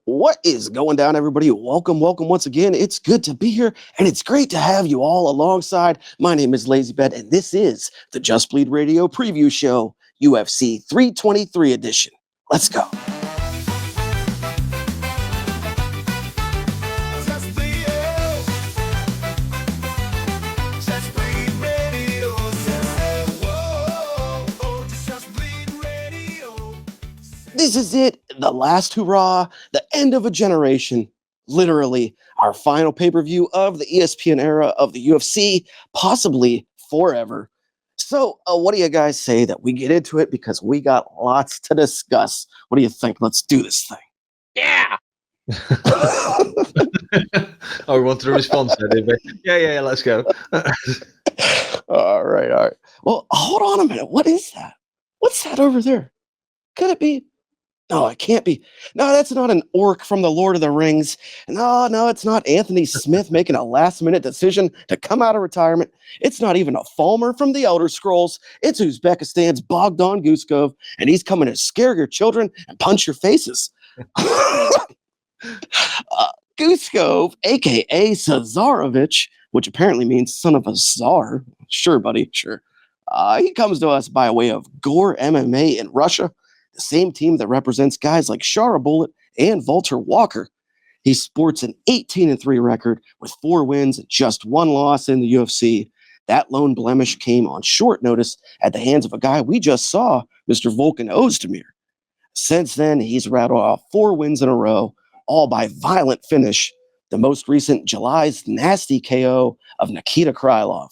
What is going down, everybody? Welcome once again. It's good to be here, and it's great to have you all alongside. My name is LazyBed, and this is the Just Bleed Radio Preview Show, UFC 323 edition. Let's go. This is it, the last hurrah, the end of a generation, literally our final pay-per-view of the ESPN era of the UFC, possibly forever. So what do you guys say that we get into it, because we got lots to discuss? What do you think? Let's do this thing. Yeah. We wanted a response there, did we? Yeah, let's go. All right. Well, hold on a minute. What is that? What's that over there? Could it be? No, it can't be. No, that's not an orc from the Lord of the Rings. No, it's not Anthony Smith making a last-minute decision to come out of retirement. It's not even a Falmer from the Elder Scrolls. It's Uzbekistan's Bogdan Guskov, and he's coming to scare your children and punch your faces. Guskov, a.k.a. Cesarovich, which apparently means son of a czar. Sure, buddy, sure. He comes to us by way of Gore MMA in Russia, the same team that represents guys like Shara Bullet and Walter Walker. He sports an 18-3 record with 4 wins and just 1 loss in the UFC. That lone blemish came on short notice at the hands of a guy we just saw, Mr. Volkan Ozdemir. Since then, he's rattled off 4 wins in a row, all by violent finish, the most recent July's nasty KO of Nikita Krylov.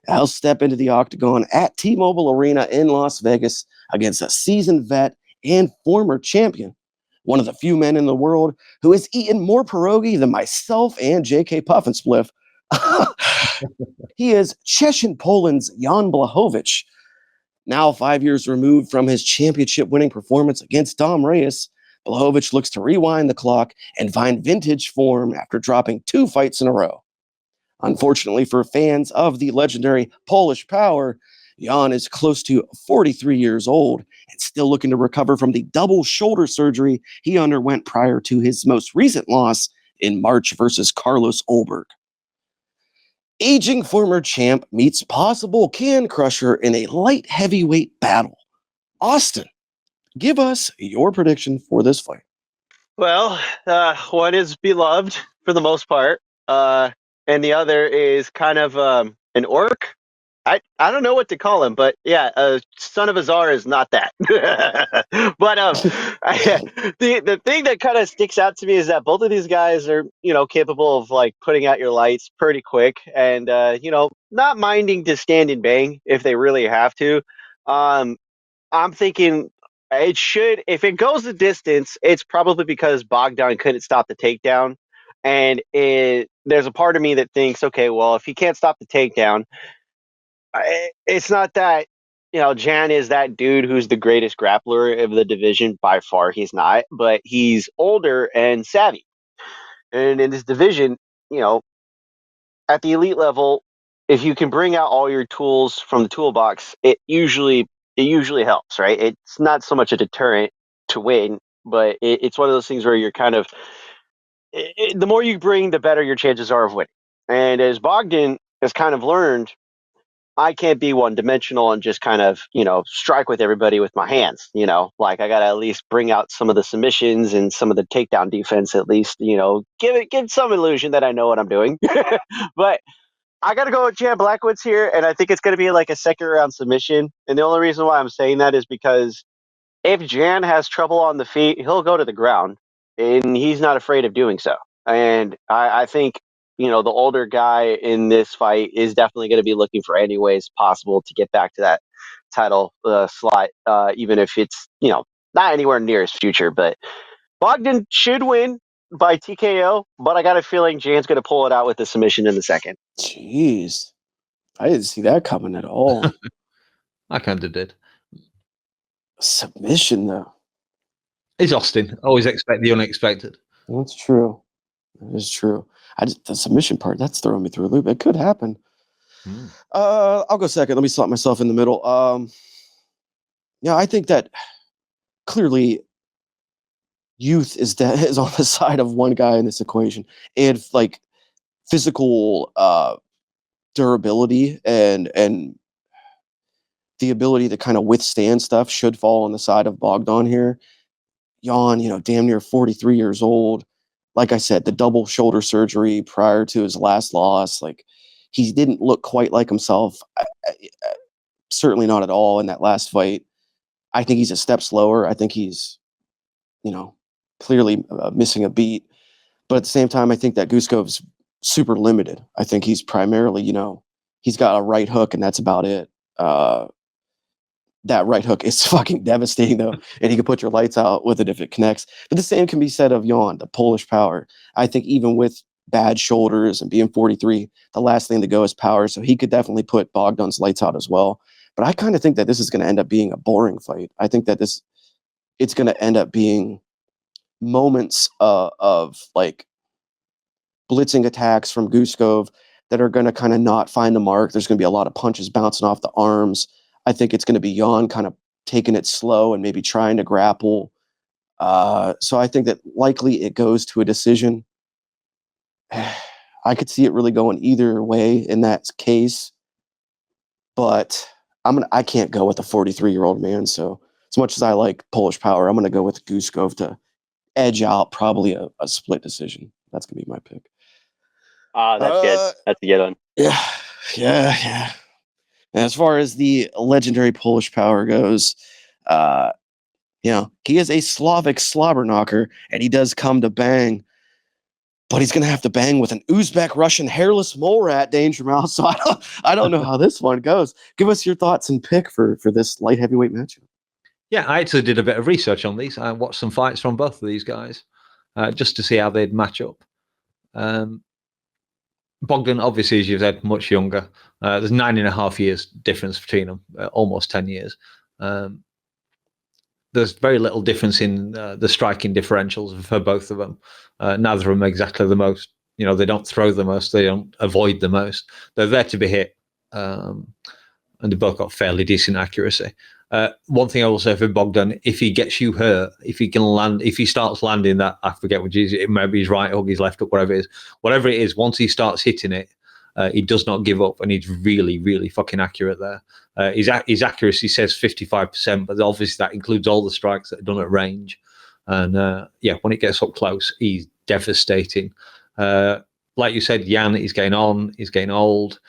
He'll step into the octagon at T-Mobile Arena in Las Vegas against a seasoned vet and former champion, one of the few men in the world who has eaten more pierogi than myself and J.K. Puffenspliff. He is Chechen Poland's Jan Blachowicz. Now 5 years removed from his championship-winning performance against Dom Reyes, Blachowicz looks to rewind the clock and find vintage form after dropping 2 fights in a row. Unfortunately for fans of the legendary Polish Power, Jan is close to 43 years old and still looking to recover from the double shoulder surgery he underwent prior to his most recent loss in March versus Carlos Ulberg. Aging former champ meets possible can crusher in a light heavyweight battle. Austin, give us your prediction for this fight. Well, one is beloved for the most part, and the other is kind of an orc. I don't know what to call him, but yeah, son of a czar is not that. But the thing that kind of sticks out to me is that both of these guys are, capable of like putting out your lights pretty quick, and not minding to stand and bang if they really have to. I'm thinking it should, if it goes the distance, it's probably because Bogdan couldn't stop the takedown. And there's a part of me that thinks, okay, well, if he can't stop the takedown, it's not that, Jan is that dude who's the greatest grappler of the division. By far, he's not, but he's older and savvy. And in this division, at the elite level, if you can bring out all your tools from the toolbox, it usually helps, right? It's not so much a deterrent to win, but it's one of those things where you're kind of, the more you bring, the better your chances are of winning. And as Bogdan has kind of learned, I can't be one dimensional and just kind of, strike with everybody with my hands, like I got to at least bring out some of the submissions and some of the takedown defense, at least, give some illusion that I know what I'm doing. But I got to go with Jan Blachowicz here, and I think it's going to be like a second round submission. And the only reason why I'm saying that is because if Jan has trouble on the feet, he'll go to the ground, and he's not afraid of doing so. And I think, the older guy in this fight is definitely going to be looking for any ways possible to get back to that title slot, even if it's, not anywhere near his future. But Bogdan should win by TKO, but I got a feeling Jan's going to pull it out with the submission in the second. Jeez. I didn't see that coming at all. I kind of did. Submission, though. It's Austin. Always expect the unexpected. That's true. That is true. The submission part, that's throwing me through a loop. It could happen. I'll go second. Let me slot myself in the middle. I think that clearly youth is on the side of one guy in this equation, and like physical durability and the ability to kind of withstand stuff should fall on the side of Bogdan here. Jan, damn near 43 years old. Like I said, the double shoulder surgery prior to his last loss, like he didn't look quite like himself. Certainly not at all in that last fight. I think he's a step slower. I think he's, clearly missing a beat. But at the same time, I think that Guskov's super limited. I think he's primarily, he's got a right hook and that's about it. That right hook is fucking devastating though, and he can put your lights out with it if it connects. But the same can be said of Jan, the Polish power. I think even with bad shoulders and being 43, the last thing to go is power. So he could definitely put Bogdan's lights out as well. But I kind of think that this is going to end up being a boring fight. I think that it's going to end up being moments of like blitzing attacks from Guskov that are going to kind of not find the mark. There's going to be a lot of punches bouncing off the arms. I think it's going to be Jan kind of taking it slow and maybe trying to grapple. So I think that likely it goes to a decision. I could see it really going either way in that case, but I can't go with a 43-year-old man. So as much as I like Polish power, I'm going to go with Guskov to edge out probably a split decision. That's going to be my pick. That's good. That's a good one. Yeah. And as far as the legendary Polish power goes, he is a Slavic slobber knocker, and he does come to bang, but he's going to have to bang with an Uzbek Russian hairless mole rat, DangerMouse. So I don't know how this one goes. Give us your thoughts and pick for this light heavyweight matchup. Yeah, I actually did a bit of research on these. I watched some fights from both of these guys just to see how they'd match up. Bogdan, obviously, as you've said, much younger. There's 9.5 years difference between them, almost 10 years. There's very little difference in the striking differentials for both of them. Neither of them exactly the most. They don't throw the most. They don't avoid the most. They're there to be hit. And they've both got fairly decent accuracy. One thing I will say for Bogdan, if he gets you hurt, if he starts landing that, I forget which is, it maybe his right hook, his left hook, whatever it is, once he starts hitting it, he does not give up, and he's really, really fucking accurate there. His accuracy says 55%, but obviously that includes all the strikes that are done at range. And when it gets up close, he's devastating. Like you said, Jan, he's getting on, he's getting old.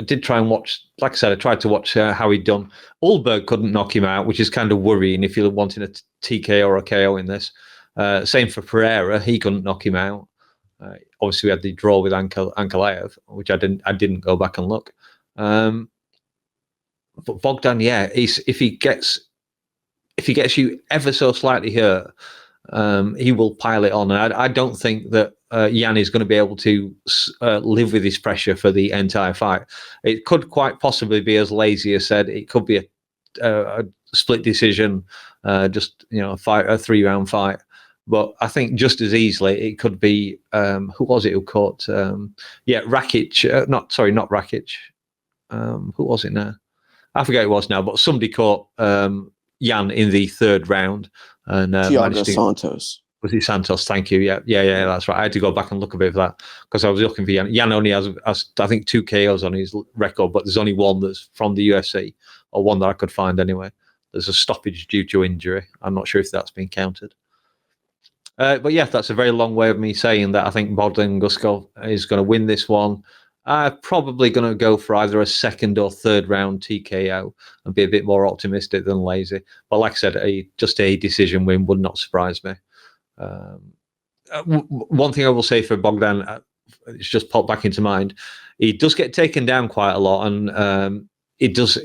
I did try and watch, like I said, I tried to watch how he'd done. Ulberg couldn't knock him out, which is kind of worrying if you're wanting a TKO or a KO in this. Same for Pereira, he couldn't knock him out. Obviously, we had the draw with Ankalaev, which I didn't go back and look. But Bogdan, if he gets you ever so slightly hurt, he will pile it on. And I don't think that Jan is going to be able to live with this pressure for the entire fight. It could quite possibly be, as Lazy has said, it could be a split decision, just a 3-round fight. But I think just as easily it could be who was it who caught? Rakic. Not Rakic. Who was it now? I forget who it was now, but somebody caught Jan in the third round. And Thiago Santos. Was it Santos? Thank you. Yeah, that's right. I had to go back and look a bit for that because I was looking for Jan. Jan only has I think 2 KOs on his record, but there's only one that's from the UFC, or one that I could find anyway. There's a stoppage due to injury. I'm not sure if that's been counted. But yeah, that's a very long way of me saying that I think Bogdan Guskov is going to win this one. Probably going to go for either a second or third round TKO and be a bit more optimistic than Lazy. But like I said, just a decision win would not surprise me. One thing I will say for Bogdan, it's just popped back into mind. He does get taken down quite a lot, and he does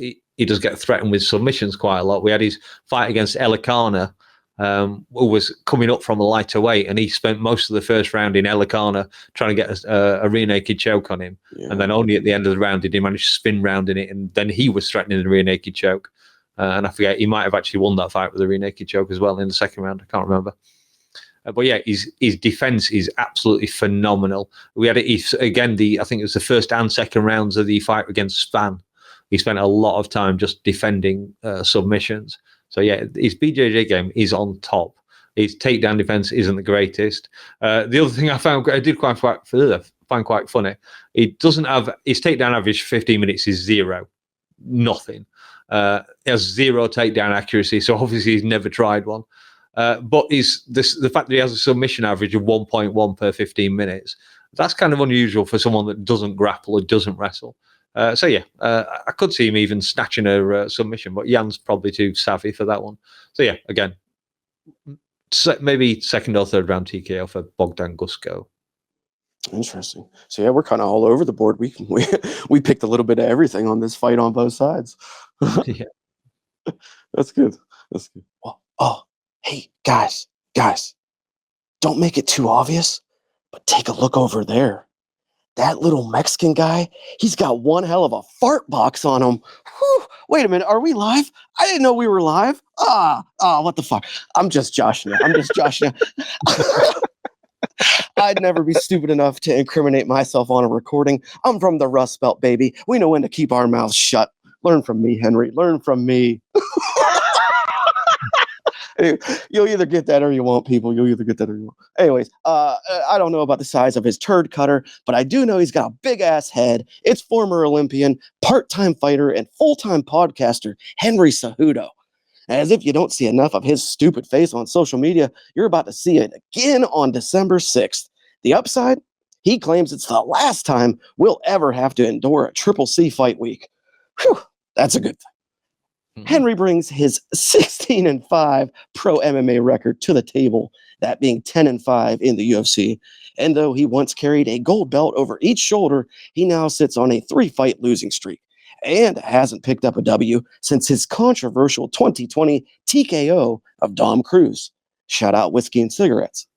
get threatened with submissions quite a lot. We had his fight against Elikana, who was coming up from a lighter weight, and he spent most of the first round in Elikana trying to get a rear naked choke on him. Yeah. And then only at the end of the round did he manage to spin round in it, and then he was threatening the rear naked choke. And I forget, he might have actually won that fight with a rear naked choke as well in the second round. I can't remember. But yeah, his defense is absolutely phenomenal. We had it again. I think it was the first and second rounds of the fight against Span. He spent a lot of time just defending submissions. So yeah, his BJJ game is on top. his takedown defense isn't the greatest. The other thing I find quite funny, he doesn't have his takedown average 15 minutes is zero, nothing. He has zero takedown accuracy, so obviously he's never tried one. But the fact that he has a submission average of 1.1 per 15 minutes, that's kind of unusual for someone that doesn't grapple or doesn't wrestle. I could see him even snatching a submission, but Jan's probably too savvy for that one. So yeah, again, maybe second or third round TKO for Bogdan Gusko. Interesting. So yeah, we're kind of all over the board. We picked a little bit of everything on this fight on both sides. Yeah, that's good. That's good. Oh, hey guys, don't make it too obvious, but take a look over there. That little Mexican guy, he's got one hell of a fart box on him. Whew, wait a minute, are we live? I didn't know we were live. What the fuck? I'm just joshing you. I'd never be stupid enough to incriminate myself on a recording. I'm from the Rust Belt, baby. We know when to keep our mouths shut. Learn from me, Henry. Learn from me. You'll either get that or you won't, people. You'll either get that or you won't. Anyways, I don't know about the size of his turd cutter, but I do know he's got a big-ass head. It's former Olympian, part-time fighter, and full-time podcaster, Henry Cejudo. As if you don't see enough of his stupid face on social media, you're about to see it again on December 6th. The upside? He claims it's the last time we'll ever have to endure a Triple C fight week. Whew, that's a good thing. Henry brings his 16-5 pro MMA record to the table, that being 10-5 in the UFC. And though he once carried a gold belt over each shoulder, he now sits on a 3-fight losing streak and hasn't picked up a W since his controversial 2020 TKO of Dom Cruz. Shout out Whiskey and Cigarettes.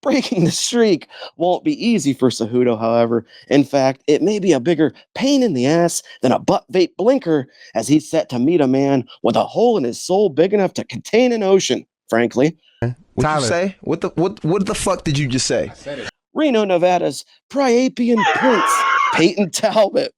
Breaking the streak won't be easy for Cejudo, however. In fact, it may be a bigger pain in the ass than a butt vape blinker, as he's set to meet a man with a hole in his soul big enough to contain an ocean, frankly. What'd you say? What the fuck did you just say? Reno, Nevada's Priapian Prince, Peyton Talbot.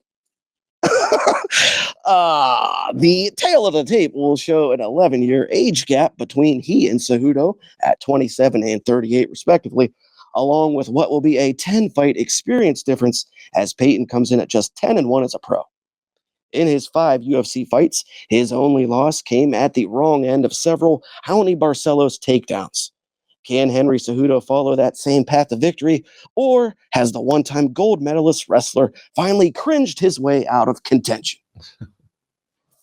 The tail of the tape will show an 11-year age gap between he and Cejudo at 27 and 38 respectively, along with what will be a 10-fight experience difference as Peyton comes in at just 10-1 as a pro. In his 5 UFC fights, his only loss came at the wrong end of several Raoni Barcelos takedowns. Can Henry Cejudo follow that same path to victory, or has the one-time gold medalist wrestler finally cringed his way out of contention?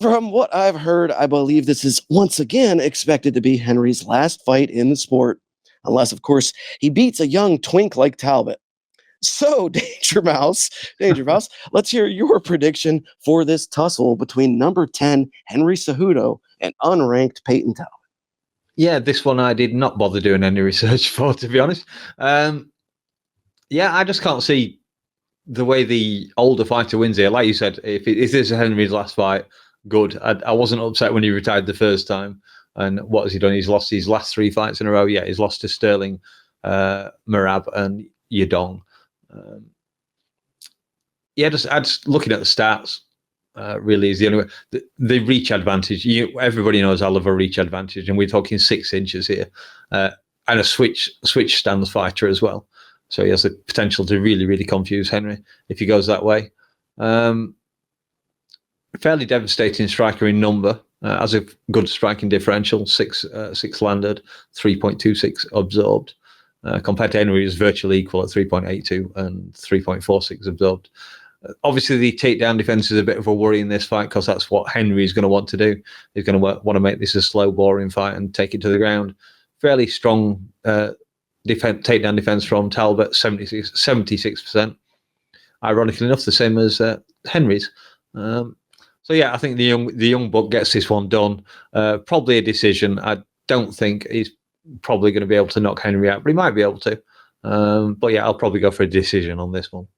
From what I've heard, I believe this is once again expected to be Henry's last fight in the sport, unless, of course, he beats a young twink like Talbot. So, DangerMouse, let's hear your prediction for this tussle between number 10 Henry Cejudo and unranked Peyton Talbot. Yeah, this one I did not bother doing any research for, to be honest. I just can't see the way the older fighter wins here. Like you said, if this is Henry's last fight, good. I wasn't upset when he retired the first time. And what has he done? He's lost his last 3 fights in a row. Yeah, he's lost to Sterling, Merab, and Yadong. Just looking at the stats, really is the only way. The reach advantage. Everybody knows I love a reach advantage, and we're talking 6 inches here, and a switch stance fighter as well. So he has the potential to really, really confuse Henry if he goes that way. Fairly devastating striker in number. Has a good striking differential, 6 landed, 3.26 absorbed. Compared to Henry, is virtually equal at 3.82 and 3.46 absorbed. Obviously, the takedown defense is a bit of a worry in this fight because that's what Henry is going to want to do. He's going to want to make this a slow, boring fight and take it to the ground. Fairly strong takedown defense from Talbot, 76%. Ironically enough, the same as Henry's. I think the young buck gets this one done. Probably a decision. I don't think he's probably going to be able to knock Henry out, but he might be able to. I'll probably go for a decision on this one.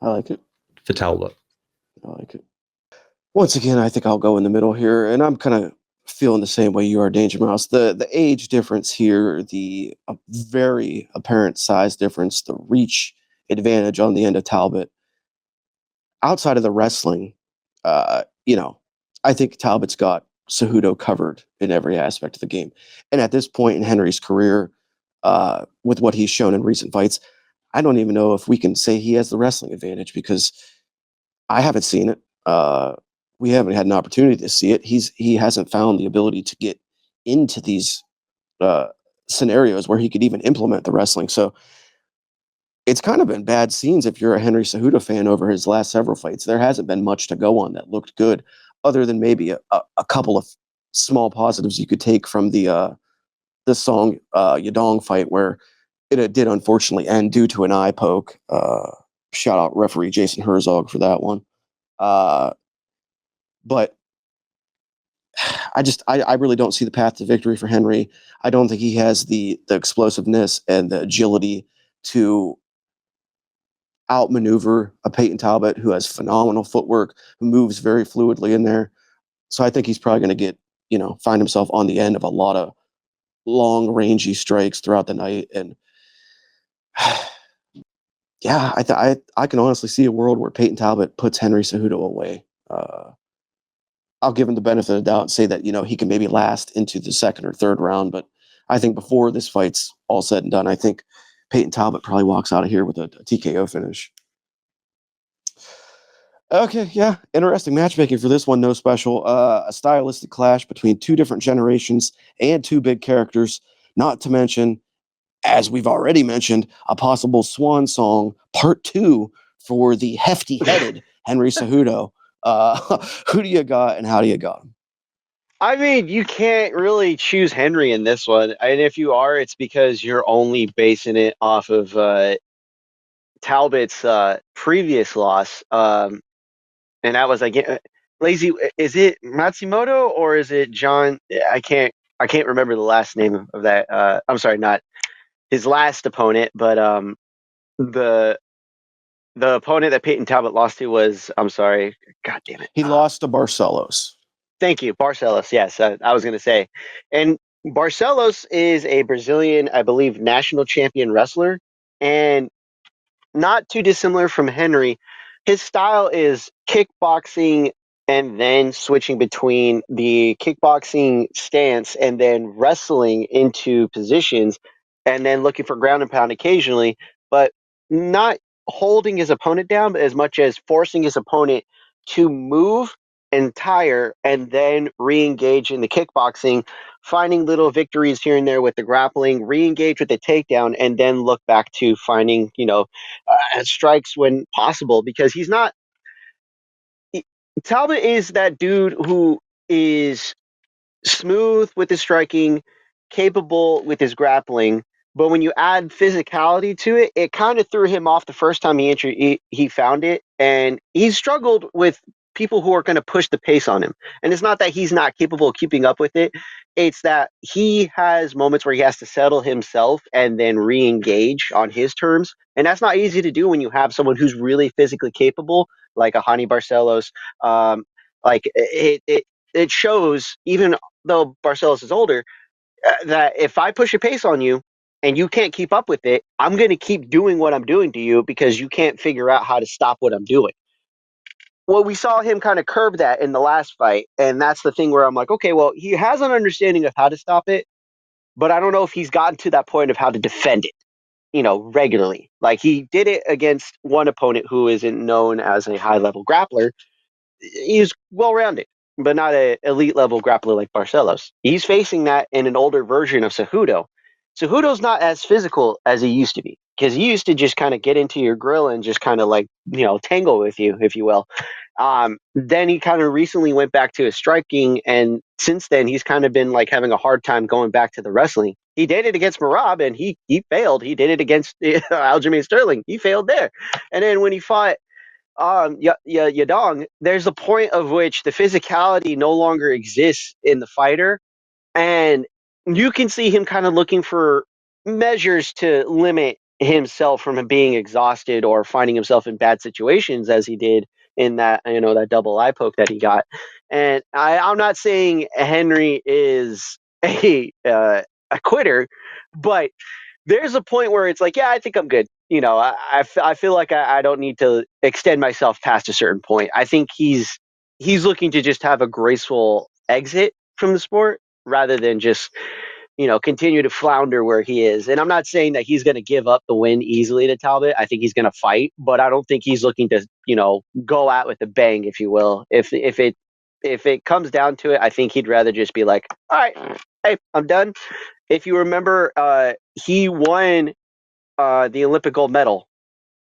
I like it. For Talbot. I like it. Once again, I think I'll go in the middle here, and I'm kind of feeling the same way you are, DangerMouse. The age difference here, the very apparent size difference, the reach advantage on the end of Talbot. Outside of the wrestling, I think Talbot's got Cejudo covered in every aspect of the game. And at this point in Henry's career, with what he's shown in recent fights, I don't even know if we can say he has the wrestling advantage because I haven't seen it. We haven't had an opportunity to see it. He hasn't found the ability to get into these scenarios where he could even implement the wrestling. So it's kind of been bad scenes if you're a Henry Cejudo fan over his last several fights. There hasn't been much to go on that looked good, other than maybe a couple of small positives you could take from the Song Yadong fight, where it did unfortunately end due to an eye poke. Shout out referee Jason Herzog for that one. But I really don't see the path to victory for Henry. I don't think he has the explosiveness and the agility to outmaneuver a Peyton Talbot who has phenomenal footwork, who moves very fluidly in there. So I think he's probably going to find himself on the end of a lot of long, rangy strikes throughout the night. And yeah, I can honestly see a world where Peyton Talbot puts Henry Cejudo away. I'll give him the benefit of the doubt and say that, he can maybe last into the second or third round. But I think before this fight's all said and done, I think Peyton Talbot probably walks out of here with a TKO finish. Okay, yeah, interesting matchmaking for this one. No special. A stylistic clash between two different generations and two big characters. Not to mention, as we've already mentioned, a possible swan song part 2 for the hefty-headed Henry Cejudo. Who do you got and how do you got him? I mean, you can't really choose Henry in this one. And if you are, it's because you're only basing it off of Talbot's previous loss. And that was Lazy. Is it Matsumoto or is it John? I can't remember the last name of that. I'm sorry, not his last opponent, but the opponent that Peyton Talbot lost to was, I'm sorry, God damn it. He lost to Barcelos. Thank you, Barcelos. Yes, I was going to say. And Barcelos is a Brazilian, I believe, national champion wrestler, and not too dissimilar from Henry. His style is kickboxing and then switching between the kickboxing stance and then wrestling into positions and then looking for ground and pound occasionally, but not holding his opponent down, but as much as forcing his opponent to move and tire and then re-engage in the kickboxing, finding little victories here and there with the grappling, re-engage with the takedown, and then look back to finding, strikes when possible, because he's not. Talbot is that dude who is smooth with his striking, capable with his grappling, but when you add physicality to it, it kind of threw him off the first time he found it, and he's struggled with people who are going to push the pace on him. And it's not that he's not capable of keeping up with it, it's that he has moments where he has to settle himself and then re-engage on his terms, and that's not easy to do when you have someone who's really physically capable, like a Hani Barcelos. It shows, even though Barcelos is older, that if I push a pace on you and you can't keep up with it, I'm going to keep doing what I'm doing to you because you can't figure out how to stop what I'm doing. Well, we saw him kind of curb that in the last fight, and that's the thing where I'm like, okay, well, he has an understanding of how to stop it, but I don't know if he's gotten to that point of how to defend it, regularly. Like, he did it against one opponent who isn't known as a high-level grappler. He's well-rounded, but not an elite level grappler like Barcelos. He's facing that in an older version of Cejudo. Cejudo's not as physical as he used to be, because he used to just kind of get into your grill and just kind of tangle with you, if you will. Then he kind of recently went back to his striking, and since then he's kind of been like having a hard time going back to the wrestling. He did it against Merab and he failed. He did it against Aljamain Sterling. He failed there. And then when he fought Yadong, there's a point of which the physicality no longer exists in the fighter, and you can see him kind of looking for measures to limit himself from being exhausted or finding himself in bad situations, as he did in that that double eye poke that he got. And I'm not saying Henry is a quitter, but there's a point where it's like, yeah, I think I'm good. I feel like I don't need to extend myself past a certain point. I think he's looking to just have a graceful exit from the sport rather than just, continue to flounder where he is. And I'm not saying that he's going to give up the win easily to Talbot. I think he's going to fight, but I don't think he's looking to, go out with a bang, if you will. If it comes down to it, I think he'd rather just be like, all right, hey, I'm done. If you remember, he won the Olympic gold medal.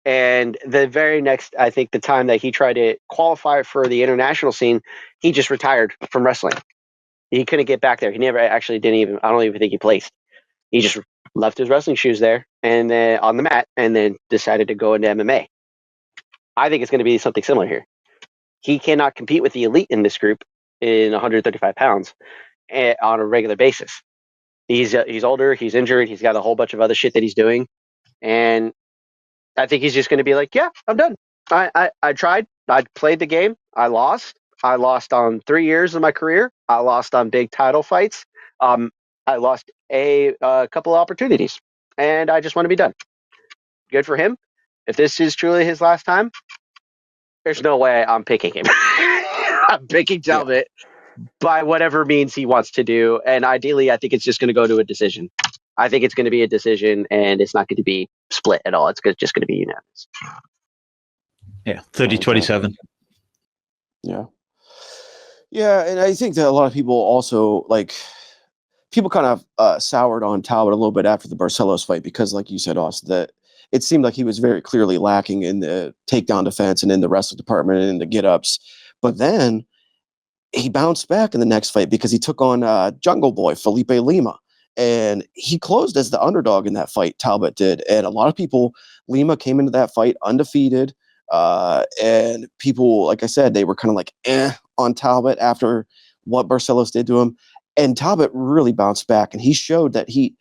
And the very next, I think the time that he tried to qualify for the international scene, he just retired from wrestling. He couldn't get back there. He never actually I don't even think he placed. He just left his wrestling shoes there and then on the mat and then decided to go into MMA. I think it's going to be something similar here. He cannot compete with the elite in this group in 135 pounds on a regular basis. He's older. He's injured. He's got a whole bunch of other shit that he's doing. And I think he's just going to be like, yeah, I'm done. I tried. I played the game. I lost. I lost on 3 years of my career. I lost on big title fights. I lost a couple of opportunities, and I just want to be done. Good for him. If this is truly his last time, there's no way I'm picking him. I'm picking Talbot by whatever means he wants to do, and ideally, I think it's just going to go to a decision. I think it's going to be a decision, and it's not going to be split at all. It's just going to be unanimous. Yeah, 30-27. Yeah. Yeah, and I think that a lot of people also, people kind of soured on Talbot a little bit after the Barcelos fight because, like you said, Austin, that it seemed like he was very clearly lacking in the takedown defense and in the wrestling department and in the get-ups. But then he bounced back in the next fight because he took on Jungle Boy, Felipe Lima. And he closed as the underdog in that fight, Talbot did. And a lot of people, Lima came into that fight undefeated. And people, like I said, they were kind of like on Talbot after what Barcelos did to him. And Talbot really bounced back, and he showed that he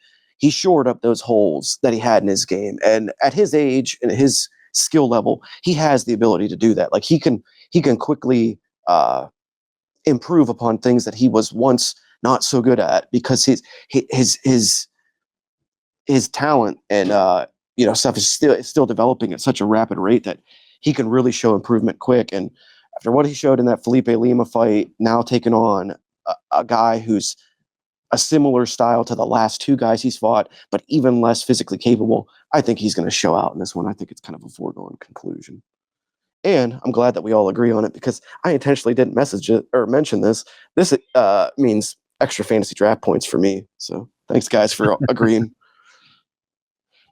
shored up those holes that he had in his game. And at his age and his skill level, he has the ability to do that. Like he can quickly improve upon things that he was once not so good at because his talent and stuff is still developing at such a rapid rate that he can really show improvement quick. And after what he showed in that Felipe Lima fight, now taking on a guy who's a similar style to the last two guys he's fought, but even less physically capable, I think he's going to show out in this one. I think it's kind of a foregone conclusion. And I'm glad that we all agree on it because I intentionally didn't message it or mention this. This means extra fantasy draft points for me. So thanks, guys, for agreeing.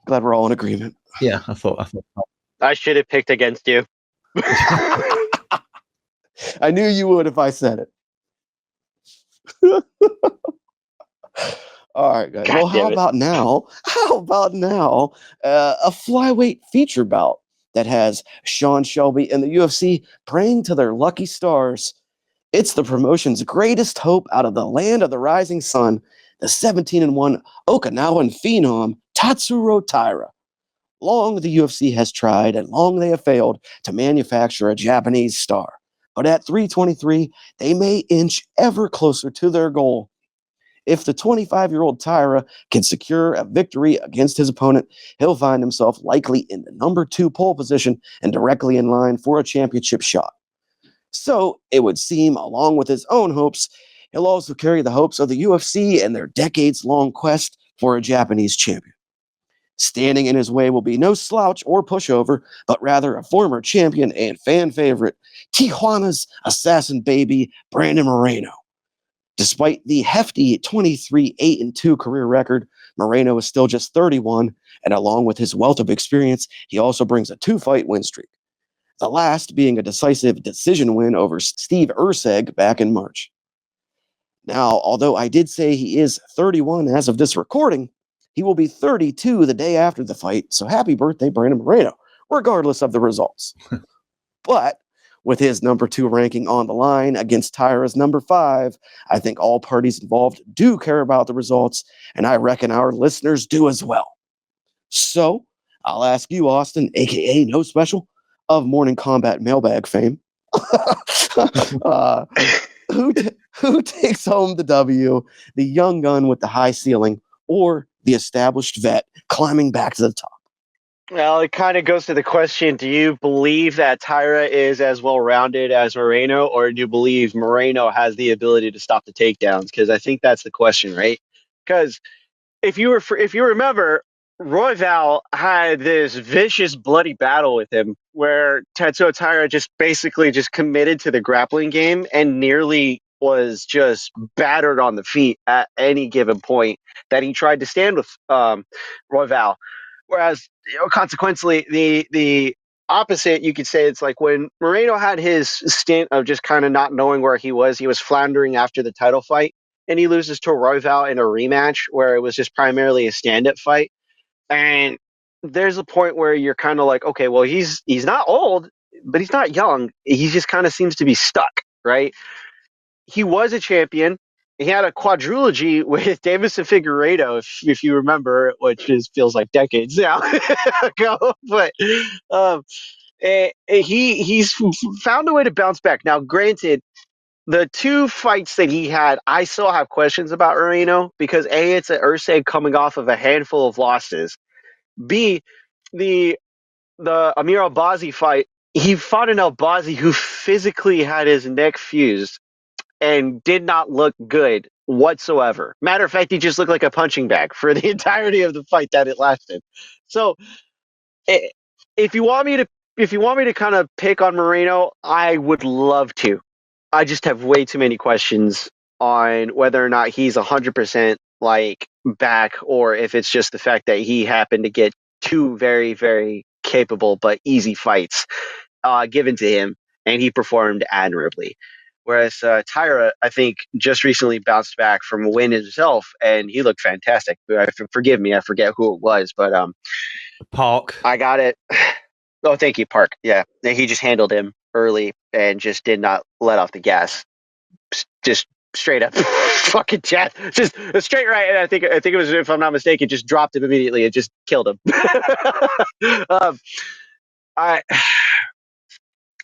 Glad we're all in agreement. Yeah, I thought. I should have picked against you. I knew you would if I said it. All right, guys. Well, how about now? A flyweight feature bout that has Sean Shelby and the UFC praying to their lucky stars. It's the promotion's greatest hope out of the land of the rising sun, the 17-1 Okinawan phenom Tatsuro Taira. Long the UFC has tried and long they have failed to manufacture a Japanese star. But at 323, they may inch ever closer to their goal. If the 25-year-old Taira can secure a victory against his opponent, he'll find himself likely in the number 2 pole position and directly in line for a championship shot. So it would seem, along with his own hopes, he'll also carry the hopes of the UFC and their decades-long quest for a Japanese champion. Standing in his way will be no slouch or pushover, but rather a former champion and fan favorite, Tijuana's assassin baby, Brandon Moreno. Despite the hefty 23-8-2 career record, Moreno is still just 31, and along with his wealth of experience, he also brings a 2-fight win streak. The last being a decisive decision win over Steve Erceg back in March. Now, although I did say he is 31 as of this recording, he will be 32 the day after the fight, so happy birthday, Brandon Moreno, regardless of the results. But with his number 2 ranking on the line against Taira's number 5, I think all parties involved do care about the results, and I reckon our listeners do as well. So, I'll ask you, Austin, aka No Special, of Morning Combat Mailbag fame, who takes home the W, the young gun with the high ceiling, or the established vet climbing back to the top? Well, it kind of goes to the question, do you believe that Tyra is as well-rounded as Moreno, or do you believe Moreno has the ability to stop the takedowns? Because I think that's the question, right? Because if you remember, Royval had this vicious, bloody battle with him where Tetsuo Taira just basically just committed to the grappling game and nearly was just battered on the feet at any given point that he tried to stand with Royval. Whereas, consequently, the opposite, you could say, it's like when Moreno had his stint of just kind of not knowing where he was floundering after the title fight, and he loses to Royval in a rematch where it was just primarily a stand-up fight. And there's a point where you're kind of like, okay, well, he's not old, but he's not young. He just kind of seems to be stuck, right? He was a champion. He had a quadrilogy with Davison Figueiredo, if you remember, which feels like decades now ago. But um, he's found a way to bounce back. Now, granted, the two fights that he had, I still have questions about Moreno because A, it's an Ursay coming off of a handful of losses. B, the Amir Albazi fight, he fought an Albazi who physically had his neck fused and did not look good whatsoever. Matter of fact, he just looked like a punching bag for the entirety of the fight that it lasted. So, i- if you want me to, kind of pick on Moreno, I would love to. I just have way too many questions on whether or not he's 100% like back, or if it's just the fact that he happened to get two very, very capable but easy fights given to him, and he performed admirably. Whereas Tyra, I think, just recently bounced back from a win himself, and he looked fantastic. Forgive me, I forget who it was, but Park. I got it. Oh, thank you, Park. Yeah, he just handled him early and just did not let off the gas. Just straight up, fucking chat, just straight right. And I think it was, if I'm not mistaken, just dropped him immediately. It just killed him. I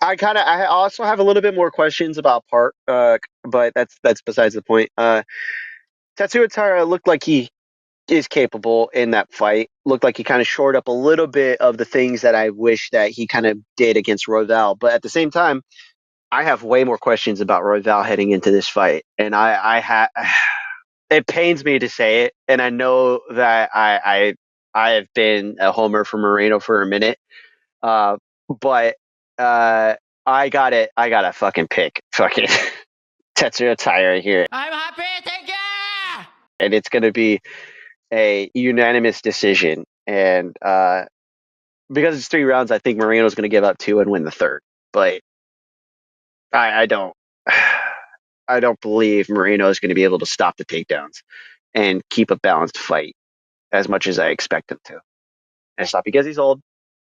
I also have a little bit more questions about Park, but that's besides the point. Tatsuya Tara looked like he is capable in that fight. Looked like he kind of shored up a little bit of the things that I wish that he kind of did against Royval. But at the same time, I have way more questions about Royval heading into this fight, and it pains me to say it, and I know that I have been a homer for Moreno for a minute, but I got it. I got to fucking pick fucking Tetsuya Taira here, I'm happy, thank you! and it's going to be a unanimous decision. And because it's 3 rounds, I think Moreno's going to give up 2 and win the third. But I don't. I don't believe Moreno is going to be able to stop the takedowns and keep a balanced fight as much as I expect him to. And it's not because he's old,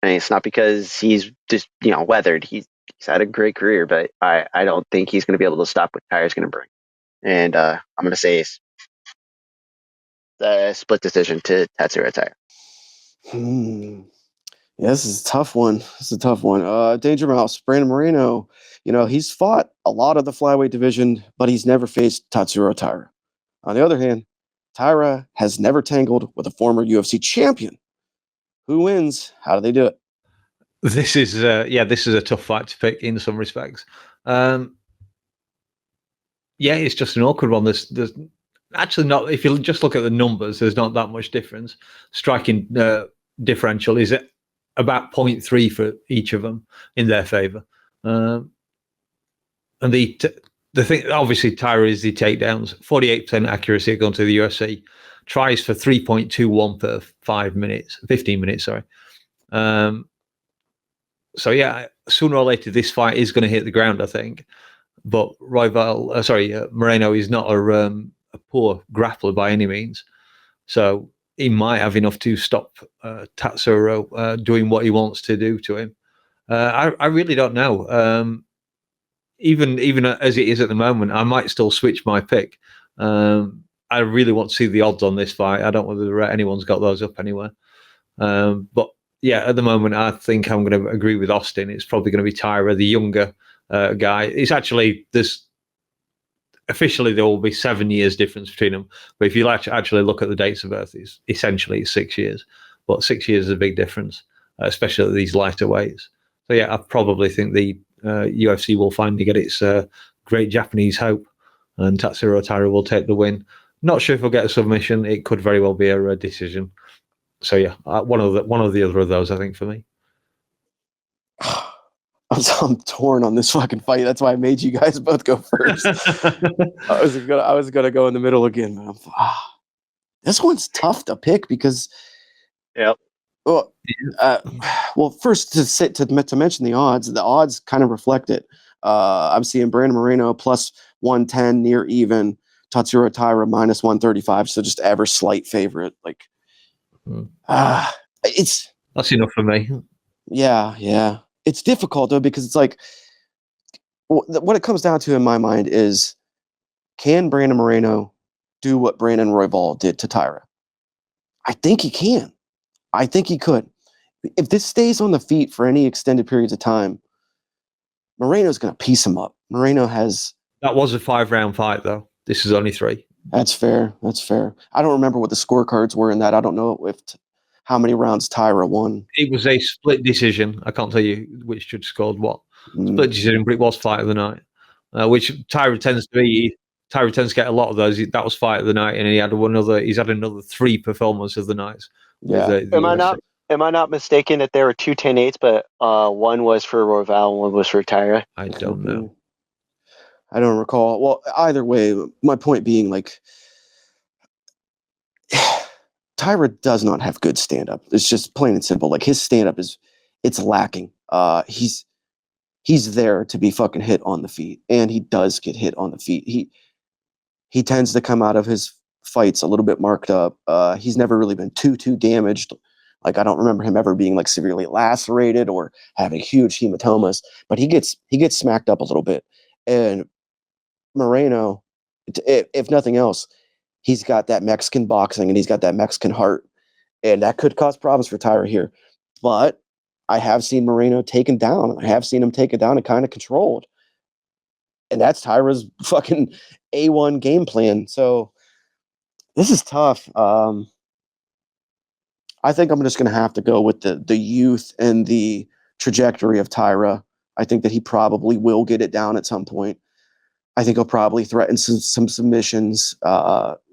and it's not because he's just weathered. He's had a great career, but I don't think he's going to be able to stop what Tyra's going to bring. And I'm going to say the split decision to Tatsuro Taira. Yeah, this is a tough one. DangerMouse, Brandon Moreno. He's fought a lot of the flyweight division, but he's never faced Tatsuro Taira. On the other hand, Taira has never tangled with a former UFC champion. Who wins? How do they do it? This is this is a tough fight to pick in some respects. It's just an awkward one. There's actually not. If you just look at the numbers, there's not that much difference. Striking differential is about 0.3 for each of them in their favor. And the thing, obviously, Tyra is the takedowns, 48% accuracy going to the UFC, tries for 3.21 per 15 minutes. Sorry. So yeah, sooner or later this fight is going to hit the ground, I think. But Moreno is not a poor grappler by any means, so he might have enough to stop Tatsuro doing what he wants to do to him. I really don't know. Even as it is at the moment, I might still switch my pick. I really want to see the odds on this fight. I don't know whether anyone's got those up anywhere. But yeah, at the moment, I think I'm going to agree with Austin. It's probably going to be Tyra, the younger guy. It's actually officially there will be 7 years difference between them. But if you actually look at the dates of birth, it's 6 years. But 6 years is a big difference. especially at these lighter weights. So yeah, I probably think the UFC will finally get its great Japanese hope, and Tatsuro Taira will take the win. Not sure if he'll get a submission. It could very well be a decision. So yeah, one of the other of those, I think, for me. I'm torn on this fucking fight. That's why I made you guys both go first. I was gonna go in the middle again, but this one's tough to pick because. Yep. Well, first to mention the odds kind of reflect it. I'm seeing Brandon Moreno plus 110 near even, Tatsuro Taira minus 135, so just ever slight favorite. Like, it's that's enough for me. Yeah. It's difficult though because it's like what it comes down to in my mind is, can Brandon Moreno do what Brandon Royval did to Taira? I think he can. I think he could. If this stays on the feet for any extended periods of time, Moreno's going to piece him up. That was a 5-round fight, though. This is only 3. That's fair. I don't remember what the scorecards were in that. I don't know how many rounds Taira won. It was a split decision. I can't tell you which judge scored what. Split decision, but it was fight of the night, which Taira tends to be. Taira tends to get a lot of those. That was fight of the night, and he's had another 3 performances of the night. Yeah. Am I not mistaken that there were 2 10-8s, but one was for Royval and one was for Taira? I don't know. I don't recall. Well, either way, my point being, like, Taira does not have good stand-up. It's just plain and simple. Like, his stand-up it's lacking. He's there to be fucking hit on the feet, and he does get hit on the feet. He tends to come out of his fights a little bit marked up. He's never really been too damaged. Like, I don't remember him ever being like severely lacerated or having huge hematomas, but he gets smacked up a little bit. And Moreno, if nothing else, he's got that Mexican boxing and he's got that Mexican heart, and that could cause problems for Taira here. But I have seen Moreno taken down. I have seen him taken down and kind of controlled. And that's Taira's fucking A1 game plan. So this is tough. I think I'm just going to have to go with the youth and the trajectory of Taira. I think that he probably will get it down at some point. I think he'll probably threaten some submissions,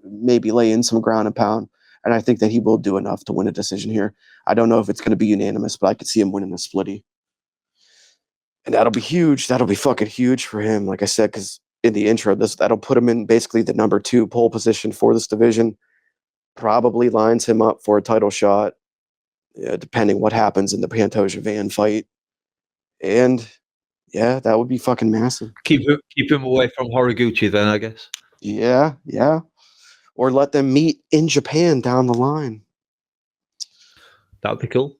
maybe lay in some ground and pound. And I think that he will do enough to win a decision here. I don't know if it's going to be unanimous, but I could see him winning a splitty. And that'll be huge. That'll be fucking huge for him. Like I said, because in the intro, that'll put him in basically the number 2 pole position for this division. Probably lines him up for a title shot, depending what happens in the Pantoja Van fight. And yeah, that would be fucking massive. Keep him away from Horiguchi then, I guess. Yeah. Or let them meet in Japan down the line. That would be cool.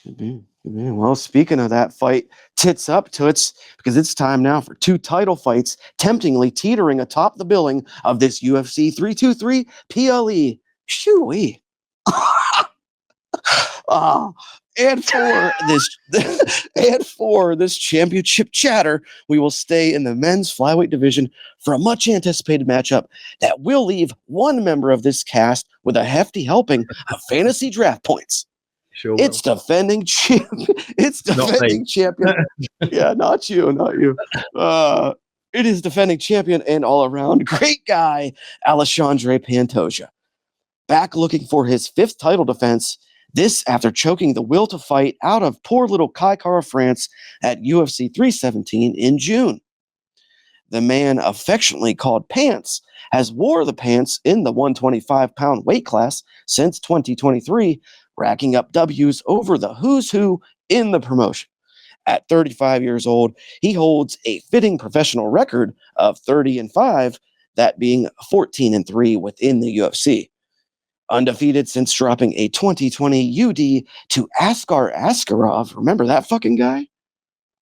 Could be. Well, speaking of that fight, tits up to it's because it's time now for 2 title fights, temptingly teetering atop the billing of this UFC 323 PLE. Shoo-wee. And for this championship chatter, we will stay in the men's flyweight division for a much anticipated matchup that will leave one member of this cast with a hefty helping of fantasy draft points. Sure. It's defending champion. Yeah, not you. It is defending champion and all around great guy, Alexandre Pantoja. Back looking for his 5th title defense. This after choking the will to fight out of poor little Kai Kara France at UFC 317 in June. The man affectionately called Pants has wore the pants in the 125-pound weight class since 2023, racking up W's over the who's who in the promotion. At 35 years old, he holds a fitting professional record of 30-5, that being 14-3 within the UFC. Undefeated since dropping a 2020 UD to Askar Askarov. Remember that fucking guy?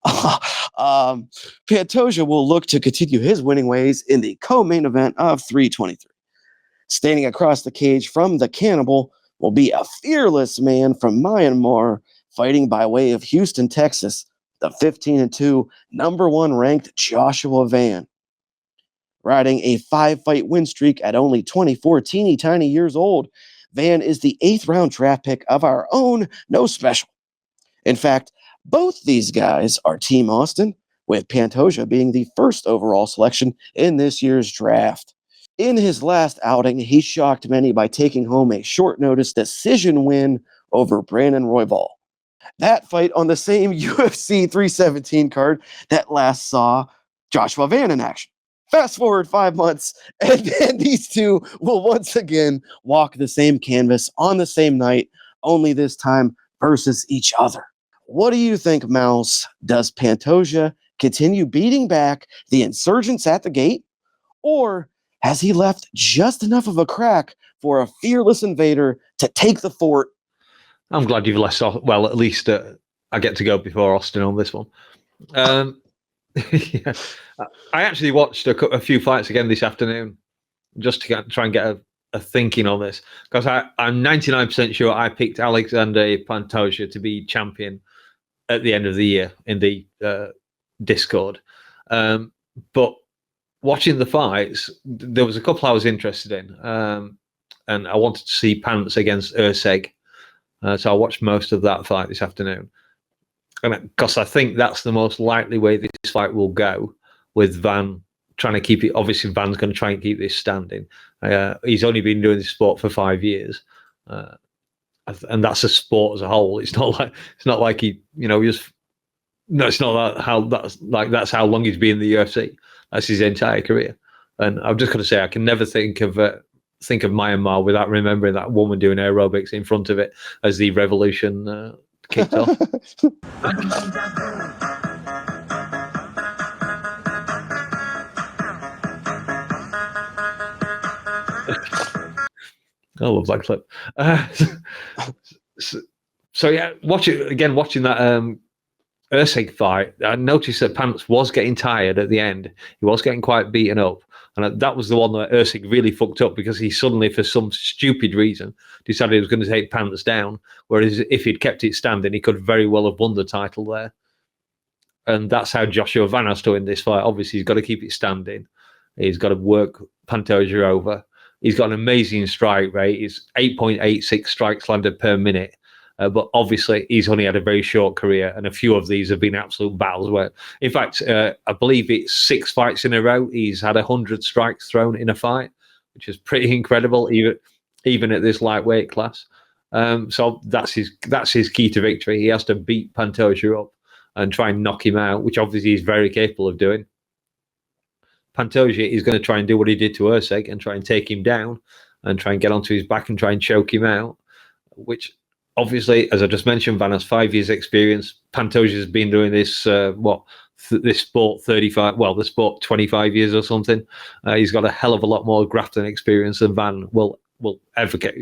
Pantoja will look to continue his winning ways in the co-main event of 323. Standing across the cage from the Cannibal will be a fearless man from Myanmar, fighting by way of Houston, Texas, the 15-2 number 1 ranked Joshua Van. Riding a 5-fight win streak at only 24 teeny tiny years old, Van is the 8th round draft pick of our own No Special. In fact, both these guys are Team Austin, with Pantoja being the first overall selection in this year's draft. In his last outing, he shocked many by taking home a short notice decision win over Brandon Royval. That fight on the same UFC 317 card that last saw Joshua Van in action. Fast forward 5 months, and then these two will once again walk the same canvas on the same night, only this time versus each other. What do you think, Mouse? Does Pantoja continue beating back the insurgents at the gate? Or has he left just enough of a crack for a fearless invader to take the fort? I'm glad you've left off. Well, at least I get to go before Austin on this one. Yeah. I actually watched a few fights again this afternoon just to try and get a thinking on this, because I'm 99% sure I picked Alexander Pantoja to be champion at the end of the year in the Discord. But watching the fights, there was a couple I was interested in, and I wanted to see Pants against Urseg. So I watched most of that fight this afternoon. Because I think that's the most likely way this fight will go, with Van trying to keep it. Obviously, Van's going to try and keep this standing. He's only been doing this sport for 5 years. And that's a sport as a whole. It's not like he, just no. It's not that's how long he's been in the UFC. That's his entire career. And I'm just going to say, I can never think of Myanmar without remembering that woman doing aerobics in front of it as the revolution kicked off. I love that clip. So yeah, watching that Ursig fight, I noticed that Pants was getting tired at the end. He was getting quite beaten up. And that was the one that Ursig really fucked up, because he suddenly, for some stupid reason, decided he was going to take Pants down. Whereas if he'd kept it standing, he could very well have won the title there. And that's how Joshua Van has to win this fight. Obviously, he's got to keep it standing. He's got to work Pantoja over. He's got an amazing strike rate. He's 8.86 strikes landed per minute. But obviously, he's only had a very short career, and a few of these have been absolute battles. Where, in fact, I believe it's 6 fights in a row he's had 100 strikes thrown in a fight, which is pretty incredible, even at this lightweight class. So that's his key to victory. He has to beat Pantoja up and try and knock him out, which obviously he's very capable of doing. Pantoja is going to try and do what he did to Ursig and try and take him down and try and get onto his back and try and choke him out, which, obviously, as I just mentioned, Van has 5 years experience. Pantoja's been doing this, this sport 25 years or something. He's got a hell of a lot more grappling experience than Van will ever get,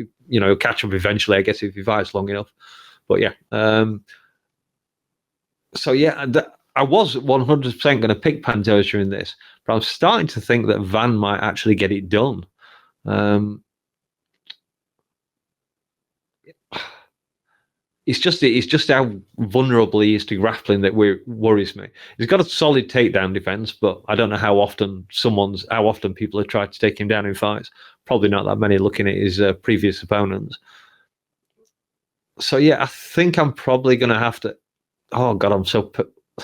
catch up eventually, I guess, if he fights long enough. But yeah. I was 100% going to pick Pantoja in this, but I'm starting to think that Van might actually get it done. It's just how vulnerable he is to grappling that worries me. He's got a solid takedown defense, but I don't know how often people have tried to take him down in fights. Probably not that many, looking at his previous opponents. So yeah, I think I'm probably going to have to. Oh God, I'm so.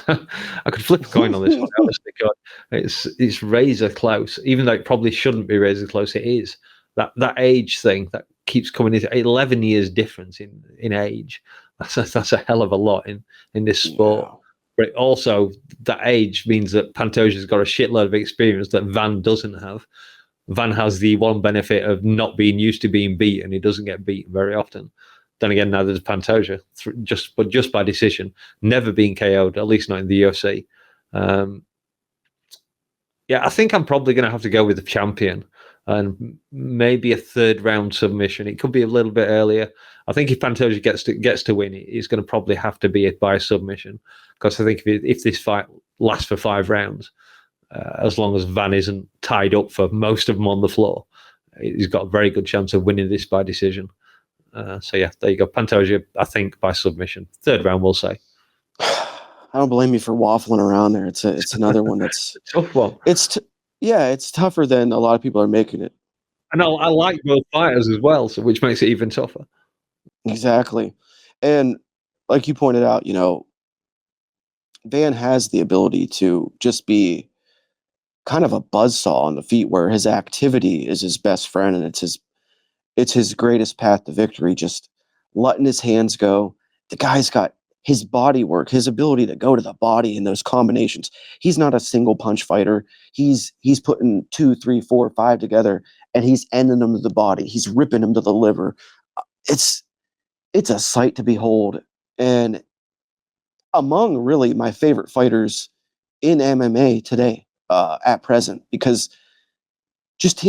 I could flip a coin on this one. Honestly, God, it's razor close, even though it probably shouldn't be razor close. It is that age thing that keeps coming into 11 years difference in age. That's a hell of a lot in this sport. Yeah. But also, that age means that Pantoja's got a shitload of experience that Van doesn't have. Van has the one benefit of not being used to being beaten. He doesn't get beaten very often. Then again, now there's Pantoja, just by decision, never being KO'd, at least not in the UFC. Yeah, I think I'm probably going to have to go with the champion and maybe a 3rd round submission. It could be a little bit earlier. I think if Pantoja gets to win, it's going to probably have to be by submission, because I think if this fight lasts for 5 rounds, as long as Van isn't tied up for most of them on the floor, he's got a very good chance of winning this by decision. So yeah, there you go. Pantoja, I think, by submission. 3rd round, we'll say. I don't blame you for waffling around there. It's another one that's tough one. It's tougher than a lot of people are making it. And I like both fighters as well, so which makes it even tougher. Exactly. And like you pointed out, Van has the ability to just be kind of a buzzsaw on the feet, where his activity is his best friend, and it's his greatest path to victory. Just letting his hands go. The guy's got his body work, his ability to go to the body in those combinations. He's not a single punch fighter. He's putting 2, 3, 4, 5 together, and he's ending them to the body. He's ripping them to the liver. It's a sight to behold, and among really my favorite fighters in MMA today, at present, because just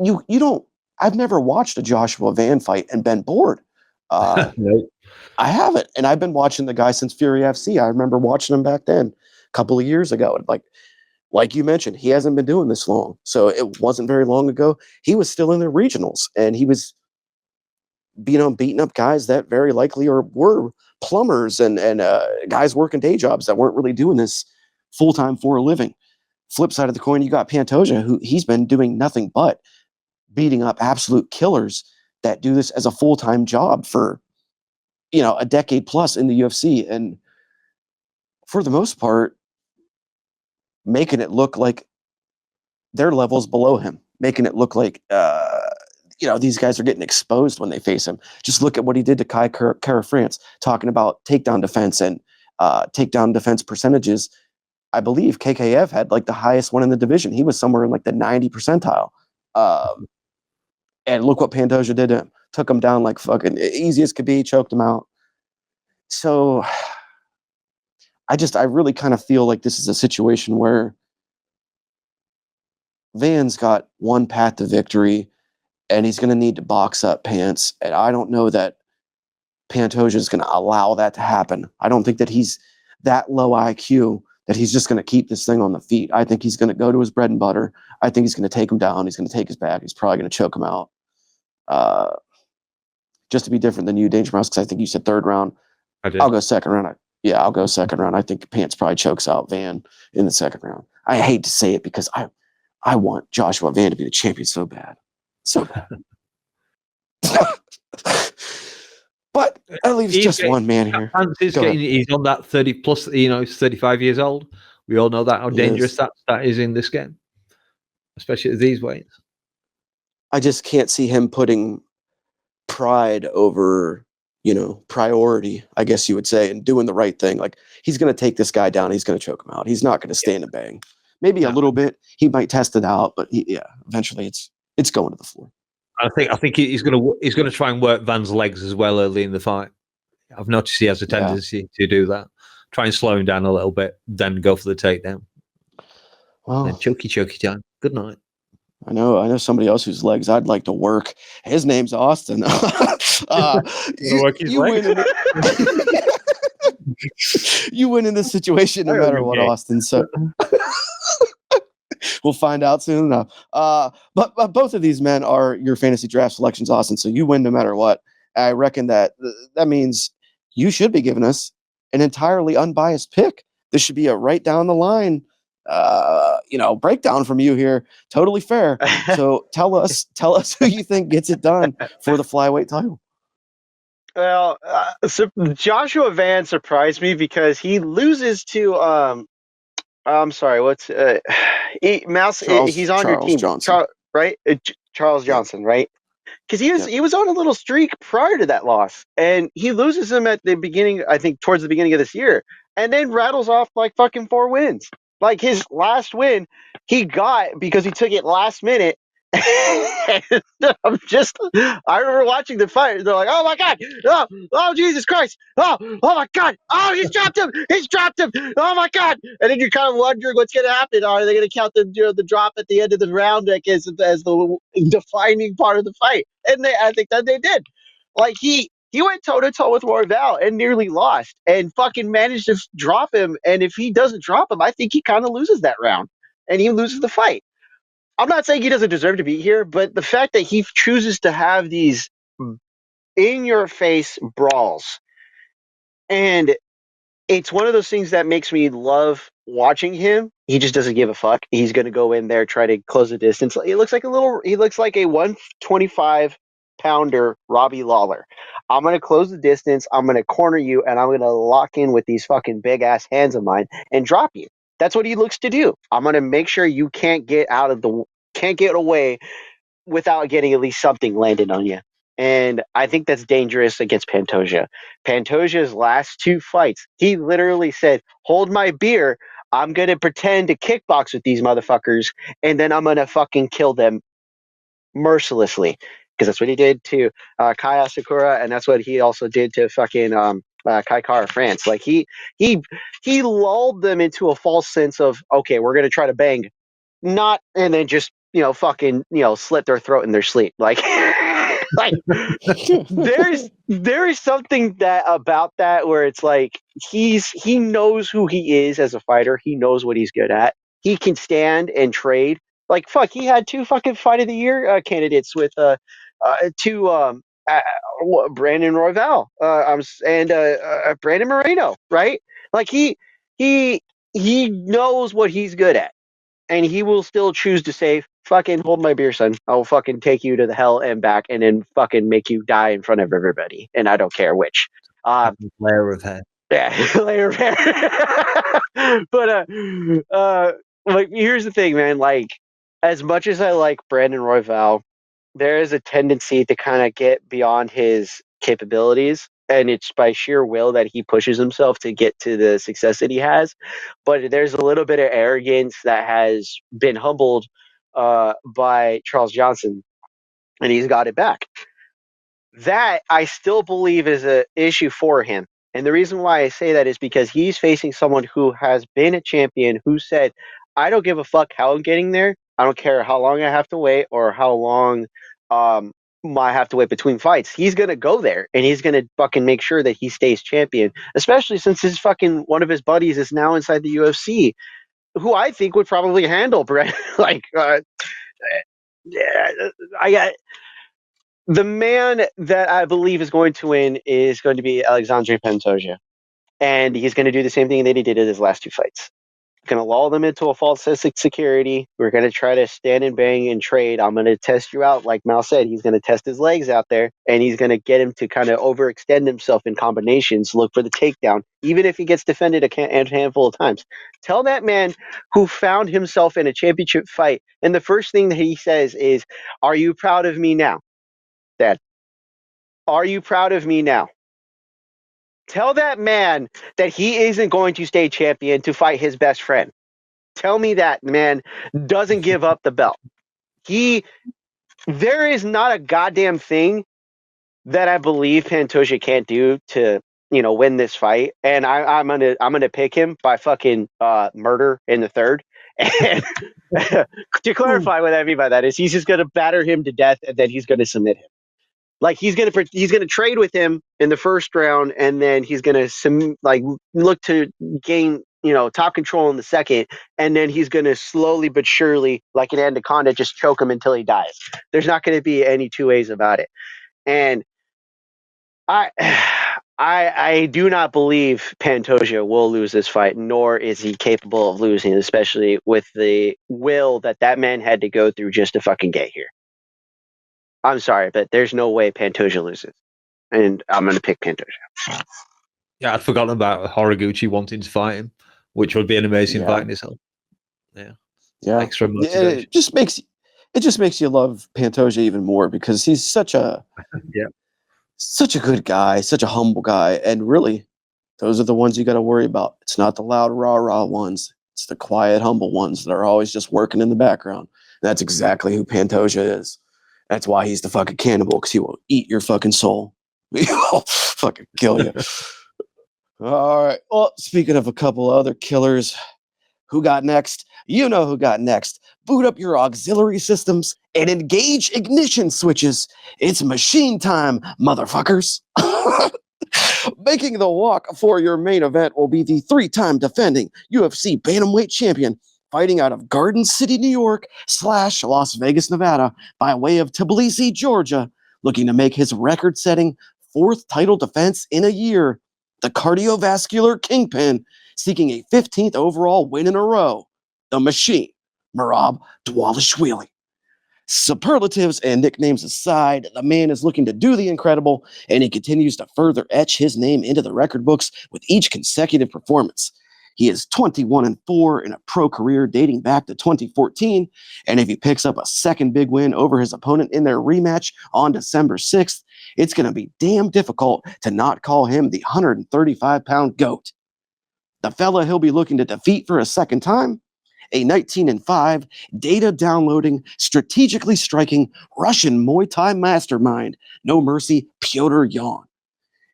you don't. I've never watched a Joshua Van fight and been bored. Nope. I haven't, and I've been watching the guy since Fury FC. I remember watching him back then, a couple of years ago. And like you mentioned, he hasn't been doing this long, so it wasn't very long ago. He was still in the regionals, and he was, beating up guys that very likely were plumbers and guys working day jobs that weren't really doing this full time for a living. Flip side of the coin, you got Pantoja, who he's been doing nothing but beating up absolute killers that do this as a full time job for a decade plus in the UFC, and for the most part, making it look like their levels below him, making it look like these guys are getting exposed when they face him. Just look at what he did to Kai Kara France, talking about takedown defense and takedown defense percentages. I believe KKF had like the highest one in the division. He was somewhere in like the 90 percentile. And look what Pantoja did to him. Took him down like fucking easy as could be, choked him out. So I really kind of feel like this is a situation where Van's got one path to victory, and he's going to need to box up Pants. And I don't know that Pantoja is going to allow that to happen. I don't think that he's that low IQ that he's just going to keep this thing on the feet. I think he's going to go to his bread and butter. I think he's going to take him down. He's going to take his back. He's probably going to choke him out. Just to be different than you, DangerMouse, because I think you said third round. I did. I'll go second round. I'll go second round. I think Pants probably chokes out Van in the second round. I hate to say it because I want Joshua Van to be the champion so bad. So bad. But that leaves just one man here. He's on that 30 plus, he's 35 years old. We all know that how dangerous that is in this game, especially at these weights. I just can't see him putting pride over, priority, I guess you would say, and doing the right thing. Like, he's going to take this guy down. He's going to choke him out. He's not going to stand and bang. Maybe a little bit. He might test it out, but eventually it's going to the floor. I think he's going to try and work Van's legs as well early in the fight. I've noticed he has a tendency to do that. Try and slow him down a little bit, then go for the takedown. Well, then choky time. Good night. I know somebody else whose legs I'd like to work. His name's Austin. You win in this situation no matter what, Austin. So we'll find out soon enough. But both of these men are your fantasy draft selections, Austin. So you win no matter what. I reckon that means you should be giving us an entirely unbiased pick. This should be a right down the line, breakdown from you here. Totally fair. So tell us who you think gets it done for the flyweight title. Well, Joshua Van surprised me because he loses to I'm sorry, what's Mouse? He's on your team, Johnson. Right? Charles Johnson, right? Because he was on a little streak prior to that loss, and he loses him at the beginning. I think towards the beginning of this year, and then rattles off like fucking 4 wins. Like his last win, he got because he took it last minute. I remember watching the fight. They're like, "Oh my god! Oh Jesus Christ! Oh my god! Oh, he's dropped him! Oh my god!" And then you're kind of wondering what's going to happen. Are they going to count the drop at the end of the round as the defining part of the fight? And I think that they did. Like he went toe to toe with Royval and nearly lost, and fucking managed to drop him. And if he doesn't drop him, I think he kind of loses that round, and he loses the fight. I'm not saying he doesn't deserve to be here, but the fact that he chooses to have these in-your-face brawls, and it's one of those things that makes me love watching him. He just doesn't give a fuck. He's going to go in there, try to close the distance. He looks like a 125-pounder Robbie Lawler. I'm going to close the distance. I'm going to corner you, and I'm going to lock in with these fucking big ass hands of mine and drop you. That's what he looks to do. I'm going to make sure you can't get away without getting at least something landed on you. And I think that's dangerous against Pantoja. Pantoja's last 2 fights, he literally said, "Hold my beer. I'm going to pretend to kickbox with these motherfuckers, and then I'm going to fucking kill them mercilessly." Because that's what he did to Kaya Sakura, and that's what he also did to fucking Kai Kara France. Like he he lulled them into a false sense of, okay, we're gonna try to bang, not, and then just fucking slit their throat in their sleep. Like like there is something that about that where it's like he knows who he is as a fighter. He knows what he's good at. He can stand and trade. Like fuck, he had 2 fucking fight of the year candidates with two Brandon Royval and Brandon Moreno, right? Like he he knows what he's good at, and he will still choose to say, "Fucking hold my beer, son. I'll fucking take you to the hell and back, and then fucking make you die in front of everybody, and I don't care which." Layer of hair. Yeah, layer of hair. But like here's the thing, man. Like as much as I like Brandon Royval, there is a tendency to kind of get beyond his capabilities, and it's by sheer will that he pushes himself to get to the success that he has. But there's a little bit of arrogance that has been humbled by Charles Johnson, and he's got it back. That I still believe is an issue for him. And the reason why I say that is because he's facing someone who has been a champion who said, "I don't give a fuck how I'm getting there. I don't care how long I have to wait or how long I have to wait between fights. He's going to go there and he's going to fucking make sure that he stays champion, especially since his fucking one of his buddies is now inside the UFC, who I think would probably handle Brett." Like, yeah, I got the man that I believe is going to win is going to be Alexandre Pantoja. And he's going to do the same thing that he did in his last 2 fights. Going to lull them into a false sense of security. We're going to try to stand and bang and trade. I'm going to test you out. Like Mal said, he's going to test his legs out there, and he's going to get him to kind of overextend himself in combinations, look for the takedown, even if he gets defended a handful of times. Tell that man who found himself in a championship fight, and the first thing that he says is, "Are you proud of me now, Dad? Are you proud of me now?" Tell that man that he isn't going to stay champion to fight his best friend. Tell me that man doesn't give up the belt. There is not a goddamn thing that I believe Pantoja can't do to win this fight, and I'm gonna pick him by fucking murder in the third. And to clarify what I mean by that is he's just gonna batter him to death, and then he's gonna submit him. Like he's gonna trade with him in the first round, and then he's gonna look to gain top control in the second, and then he's gonna slowly but surely, like an anaconda, just choke him until he dies. There's not gonna be any 2 ways about it. And I I do not believe Pantoja will lose this fight, nor is he capable of losing, especially with the will that man had to go through just to fucking get here. I'm sorry, but there's no way Pantoja loses. And I'm going to pick Pantoja. Yeah, I'd forgotten about Horiguchi wanting to fight him, which would be an amazing fight in itself. Yeah. Extra motivation. It just makes you love Pantoja even more because he's such a such a good guy, such a humble guy, and really, those are the ones you got to worry about. It's not the loud rah ones; it's the quiet, humble ones that are always just working in the background. And that's exactly who Pantoja is. That's why he's the fucking cannibal, because he will eat your fucking soul. He'll fucking kill you. All right. Well, speaking of a couple other killers, who got next? You know who got next. Boot up your auxiliary systems and engage ignition switches. It's machine time, motherfuckers. Making the walk for your main event will be the 3-time defending UFC bantamweight champion, fighting out of Garden City, New York / Las Vegas, Nevada, by way of Tbilisi, Georgia, looking to make his record-setting 4th title defense in a year. The cardiovascular kingpin, seeking a 15th overall win in a row. The machine, Merab Dvalishvili. Superlatives and nicknames aside, the man is looking to do the incredible, and he continues to further etch his name into the record books with each consecutive performance. He is 21-4 in a pro career dating back to 2014, and if he picks up a second big win over his opponent in their rematch on December 6th, it's going to be damn difficult to not call him the 135-pound GOAT. The fella he'll be looking to defeat for a second time? A 19-5, data-downloading, strategically striking Russian Muay Thai mastermind, no mercy, Pyotr Yan.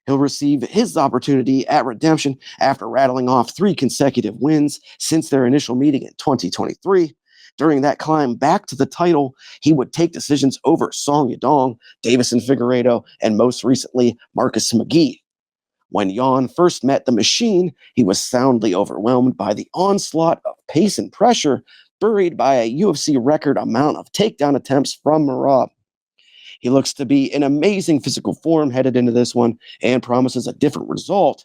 He'll receive his opportunity at redemption after rattling off 3 consecutive wins since their initial meeting in 2023. During that climb back to the title, he would take decisions over Song Yadong, Davison Figueiredo, and most recently, Marcus McGee. When Yan first met the machine, he was soundly overwhelmed by the onslaught of pace and pressure buried by a UFC record amount of takedown attempts from Merab. He looks to be in amazing physical form headed into this one and promises a different result.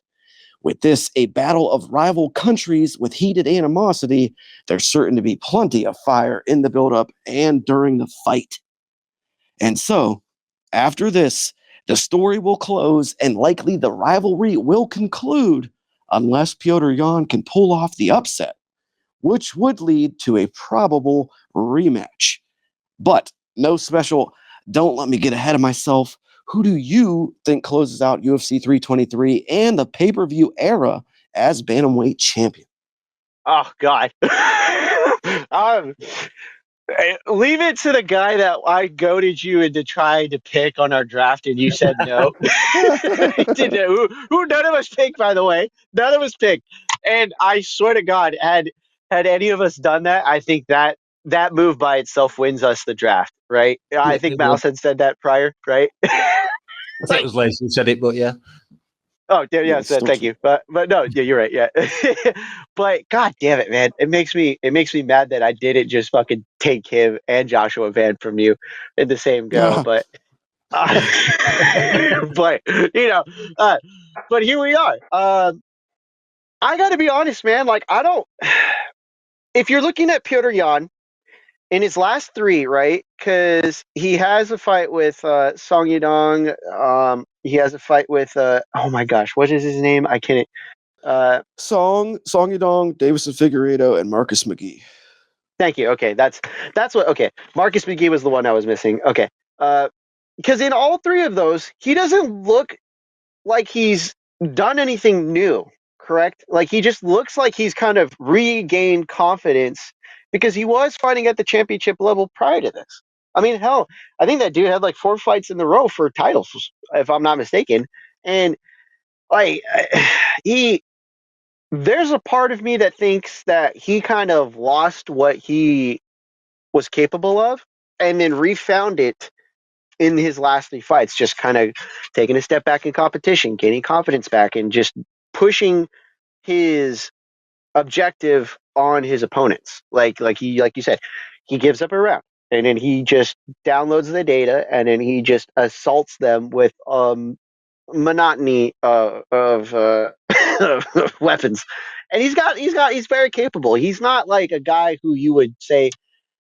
With this a battle of rival countries with heated animosity, there's certain to be plenty of fire in the build-up and during the fight. And so, after this, the story will close and likely the rivalry will conclude unless Pyotr Yan can pull off the upset, which would lead to a probable rematch. But no special, don't let me get ahead of myself. Who do you think closes out UFC 323 and the pay-per-view era as bantamweight champion? Oh, God. Leave it to the guy that I goaded you into trying to pick on our draft, and you said no. Who none of us picked, by the way. None of us picked. And I swear to God, had any of us done that, I think that move by itself wins us the draft, right? I think Mouse had said that prior, right? I think it was Lazy who said it, but yeah. Oh, yeah, thank you. But no, yeah, you're right. Yeah. But God damn it, man. It makes me mad that I didn't just fucking take him and Joshua Van from you in the same go. But but but here we are. I got to be honest, man. Like, I don't. If you're looking at Pyotr Yan in his last 3, right? Because he has a fight with Song Yadong. He has a fight with oh my gosh, what is his name? I can't. Song Yadong, Davison Figueiredo, and Marcus McGee. Thank you. Okay, that's what. Okay, Marcus McGee was the one I was missing. Okay, because in all 3 of those, he doesn't look like he's done anything new. Correct? Like, he just looks like he's kind of regained confidence because he was fighting at the championship level prior to this. I mean, hell, I think that dude had like 4 fights in a row for titles, if I'm not mistaken. And like he there's a part of me that thinks that he kind of lost what he was capable of and then refound it in his last 3 fights, just kind of taking a step back in competition, gaining confidence back, and just pushing his objective on his opponents. Like you said, he gives up a round and then he just downloads the data and then he just assaults them with monotony of weapons. And he's very capable. He's not like a guy who you would say,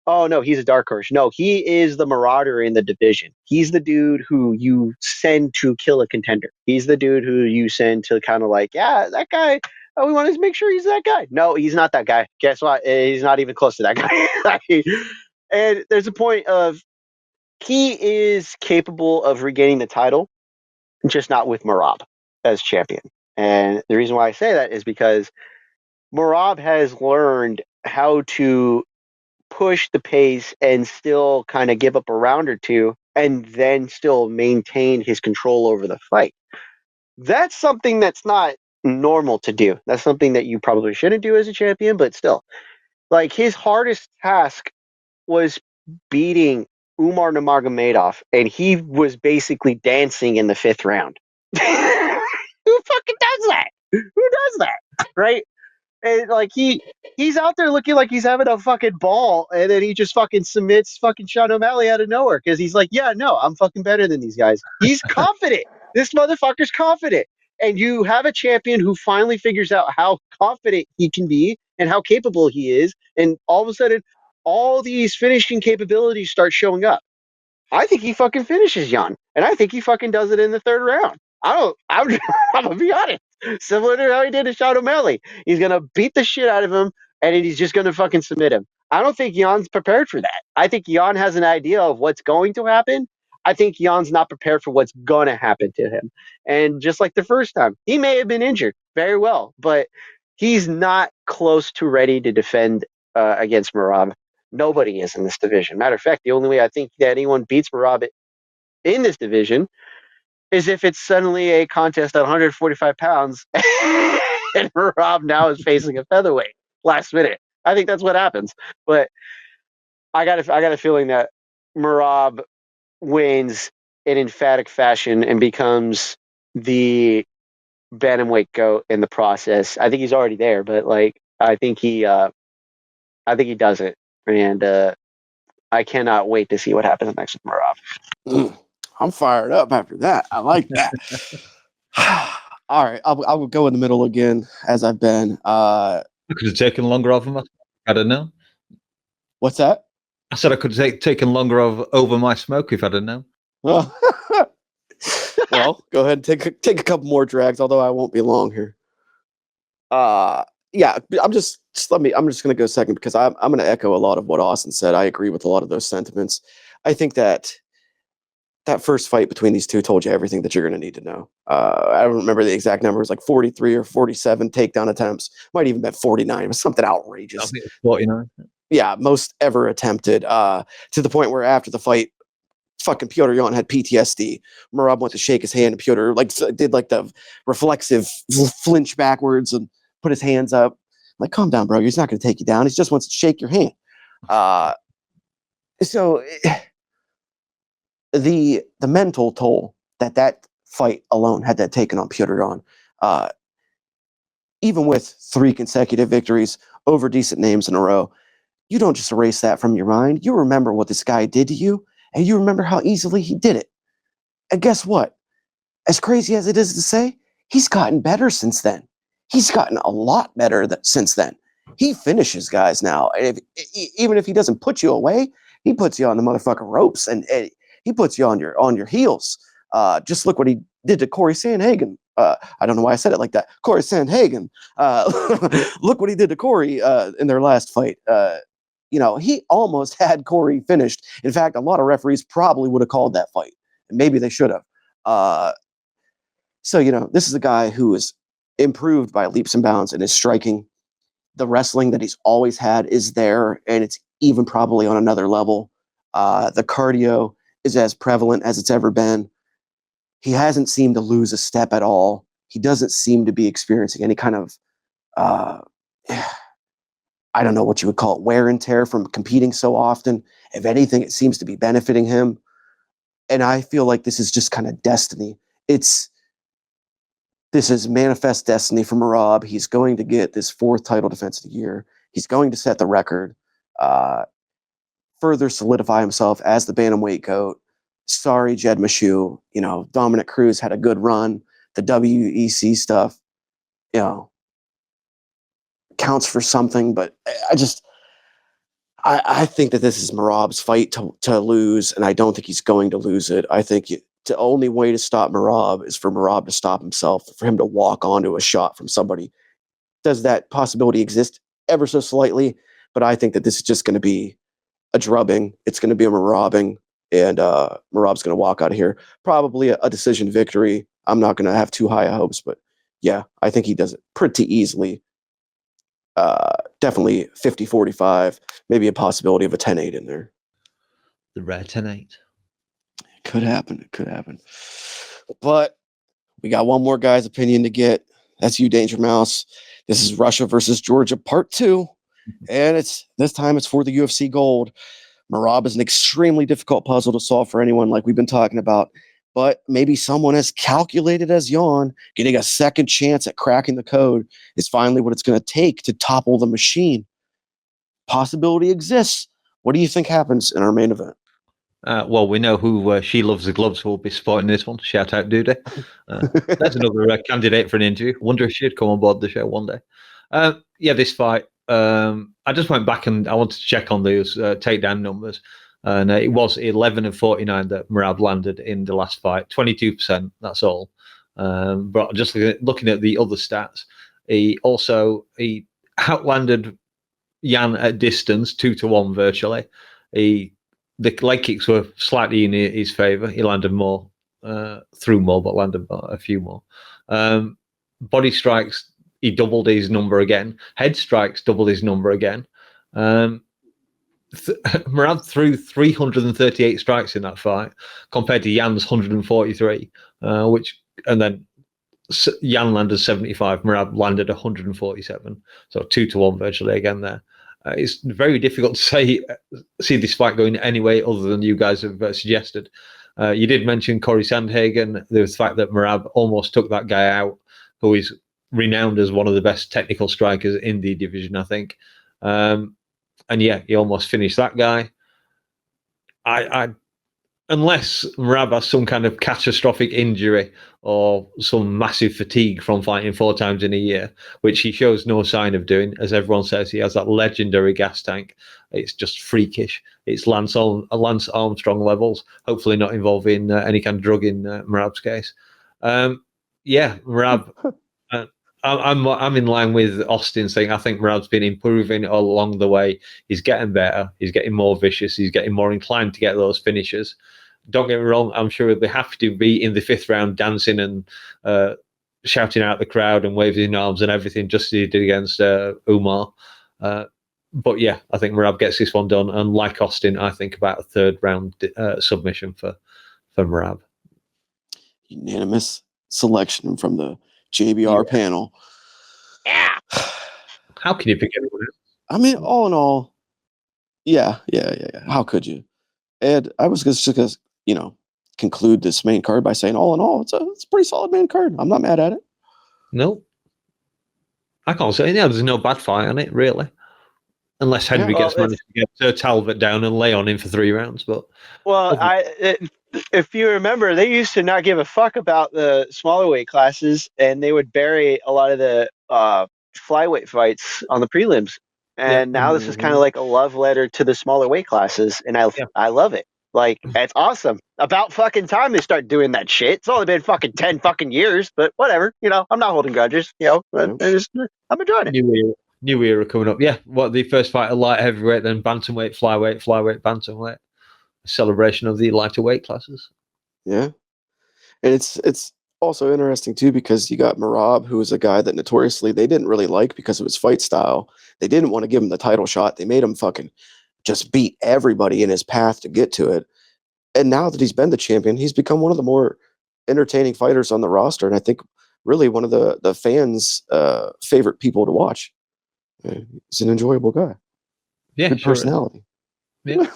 oh no, he's a dark horse. No, he is the marauder in the division. He's the dude who you send to kill a contender. He's the dude who you send to kind of like, yeah, that guy. Oh, we want to make sure he's that guy. No, he's not that guy. Guess what? He's not even close to that guy. And there's a point of he is capable of regaining the title, just not with Merab as champion. And the reason why I say that is because Merab has learned how to push the pace and still kind of give up a round or 2 and then still maintain his control over the fight. That's something that's not normal to do. That's something that you probably shouldn't do as a champion, but still. Like, his hardest task was beating Umar Nurmagomedov, and he was basically dancing in the 5th round. Who fucking does that? Who does that? Right? And like he's out there looking like he's having a fucking ball, and then he just fucking submits fucking Sean O'Malley out of nowhere because he's like, yeah, no, I'm fucking better than these guys. He's confident. This motherfucker's confident. And you have a champion who finally figures out how confident he can be and how capable he is, and all of a sudden, all these finishing capabilities start showing up. I think he fucking finishes Jan, and I think he fucking does it in the third round. I'm gonna be honest. Similar to how he did to Sean O'Malley. He's gonna beat the shit out of him, and then he's just gonna fucking submit him. I don't think Jan's prepared for that. I think Jan has an idea of what's going to happen. I think Jan's not prepared for what's gonna happen to him. And just like the first time, he may have been injured very well, but he's not close to ready to defend against Merab. Nobody is in this division. Matter of fact, the only way I think that anyone beats Merab in this division is if it's suddenly a contest at 145 pounds and Rob now is facing a featherweight last minute. I think that's what happens. But I got a feeling that Merab wins in emphatic fashion and becomes the bantamweight GOAT in the process. I think he's already there, but like I think he does it, and I cannot wait to see what happens next with Merab. I'm fired up after that. I like that. All right, I'll go in the middle again as I've been. I could have taken longer over my. I don't know. What's that? I said I could have taken longer over my smoke if I didn't know. Well, go ahead and take a couple more drags. Although I won't be long here. Yeah, I'm just gonna go second because I'm gonna echo a lot of what Austin said. I agree with a lot of those sentiments. I think that first fight between these two told you everything that you're going to need to know. I don't remember the exact numbers, like 43 or 47 takedown attempts. Might even been 49. It was something outrageous. I think it's 49. Yeah, most ever attempted. To the point where after the fight, fucking Piotr Jan had PTSD. Merab went to shake his hand, and Piotr did like the reflexive flinch backwards and put his hands up. Like, calm down, bro. He's not going to take you down. He just wants to shake your hand. The mental toll that fight alone had that taken on Piotr Jan, even with 3 consecutive victories over decent names in a row, you don't just erase that from your mind. You remember what this guy did to you, and you remember how easily he did it. And guess what? As crazy as it is to say, he's gotten better since then. He's gotten a lot better since then. He finishes guys now. And even if he doesn't put you away, he puts you on the motherfucking ropes, and he puts you on your heels. Just look what he did to Corey Sandhagen. I don't know why I said it like that. Corey Sandhagen. Look what he did to Corey in their last fight. He almost had Corey finished. In fact, a lot of referees probably would have called that fight. And maybe they should have. So, this is a guy who is improved by leaps and bounds in his striking. The wrestling that he's always had is there, and it's even probably on another level. The cardio is as prevalent as it's ever been. He hasn't seemed to lose a step at all. He doesn't seem to be experiencing any kind of, I don't know what you would call it, wear and tear from competing so often. If anything, it seems to be benefiting him. And I feel like this is just kind of destiny. This is manifest destiny for Merab. He's going to get this 4th title defense of the year. He's going to set the record, further solidify himself as the bantamweight GOAT. Sorry, Jed Meshew. Dominic Cruz had a good run. The WEC stuff, counts for something. But I think that this is Merab's fight to lose, and I don't think he's going to lose it. I think the only way to stop Merab is for Merab to stop himself, for him to walk onto a shot from somebody. Does that possibility exist? Ever so slightly, but I think that this is just going to be a drubbing. It's going to be a Merabing, and Merab's going to walk out of here. Probably a decision victory. I'm not going to have too high hopes, but yeah, I think he does it pretty easily. Definitely 50-45, maybe a possibility of a 10-8 in there. The rare 10-8. It could happen. But we got one more guy's opinion to get. That's you, DangerMouse. This is Russia versus Georgia part 2. And this time it's for the UFC gold. Merab is an extremely difficult puzzle to solve for anyone, like we've been talking about. But maybe someone as calculated as Jan, getting a second chance at cracking the code is finally what it's going to take to topple the machine. Possibility exists. What do you think happens in our main event? Well, we know who She Loves the Gloves will be supporting this one. Shout out, Dude. That's another candidate for an interview. Wonder if she'd come on board the show one day. This fight, I just went back and I wanted to check on those takedown numbers. And it was 11 of 49 that Merab landed in the last fight, 22%, that's all. But just looking at the other stats, he outlanded Jan at distance 2-1 virtually. The leg kicks were slightly in his favour. He landed more, threw more, but landed a few more. Body strikes, he doubled his number again. Head strikes, doubled his number again. Merab threw 338 strikes in that fight compared to Jan's 143, and then Jan landed 75, Merab landed 147, so 2-1 virtually again there. It's very difficult to see this fight going any way other than you guys have suggested. You did mention Corey Sandhagen, the fact that Merab almost took that guy out, who is renowned as one of the best technical strikers in the division, I think. And yeah, he almost finished that guy. Unless Merab has some kind of catastrophic injury or some massive fatigue from fighting 4 times in a year, which he shows no sign of doing, as everyone says, he has that legendary gas tank. It's just freakish. It's Lance Armstrong levels, hopefully not involving any kind of drug in Merab's case. Yeah, Merab. I'm in line with Austin saying I think Merab's been improving all along the way. He's getting better. He's getting more vicious. He's getting more inclined to get those finishes. Don't get me wrong. I'm sure he'll have to be in the 5th round dancing and shouting out the crowd and waving arms and everything, just as he did against Umar. But yeah, I think Merab gets this one done. And like Austin, I think about a 3rd round submission for Merab. Unanimous selection from the JBR panel. Yeah. How can you pick anyone else? I mean, all in all, yeah. How could you? And I was just going to, conclude this main card by saying, all in all, it's a pretty solid main card. I'm not mad at it. No. I can't say there's no bad fight on it, really. Unless Henry managed to get Talbot down and lay on him for 3 rounds. But if you remember, they used to not give a fuck about the smaller weight classes, and they would bury a lot of the flyweight fights on the prelims. And now this is kind of like a love letter to the smaller weight classes, and I love it. Like, it's awesome. About fucking time they start doing that shit. It's only been fucking 10 fucking years, but whatever. I'm not holding grudges. I'm enjoying it. New era coming up. Yeah, the first fight of light heavyweight, then bantamweight, flyweight, bantamweight. A celebration of the lighter weight classes. Yeah, and it's also interesting too because you got Merab, who is a guy that notoriously they didn't really like because of his fight style. They didn't want to give him the title shot. They made him fucking just beat everybody in his path to get to it. And now that he's been the champion, he's become one of the more entertaining fighters on the roster, and I think really one of the fans' favorite people to watch. He's an enjoyable guy. Yeah, good personality. Yeah.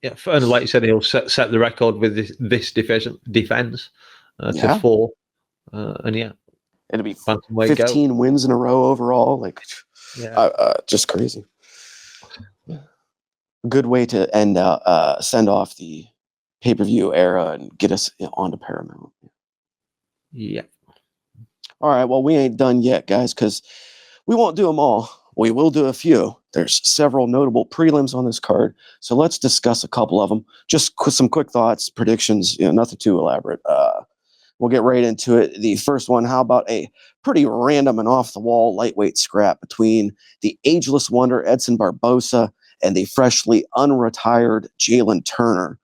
Yeah, and like you said, he'll set the record with this defense to 4. And yeah, it'll be 15 wins in a row overall. Like, just crazy. Good way to send off the pay-per-view era and get us onto Paramount. Yeah. All right. Well, we ain't done yet, guys, because we won't do them all. We will do a few. There's several notable prelims on this card, so let's discuss a couple of them. Just some quick thoughts, predictions, nothing too elaborate. We'll get right into it. The first one, how about a pretty random and off-the-wall lightweight scrap between the ageless wonder Edson Barbosa and the freshly unretired Jalen Turner.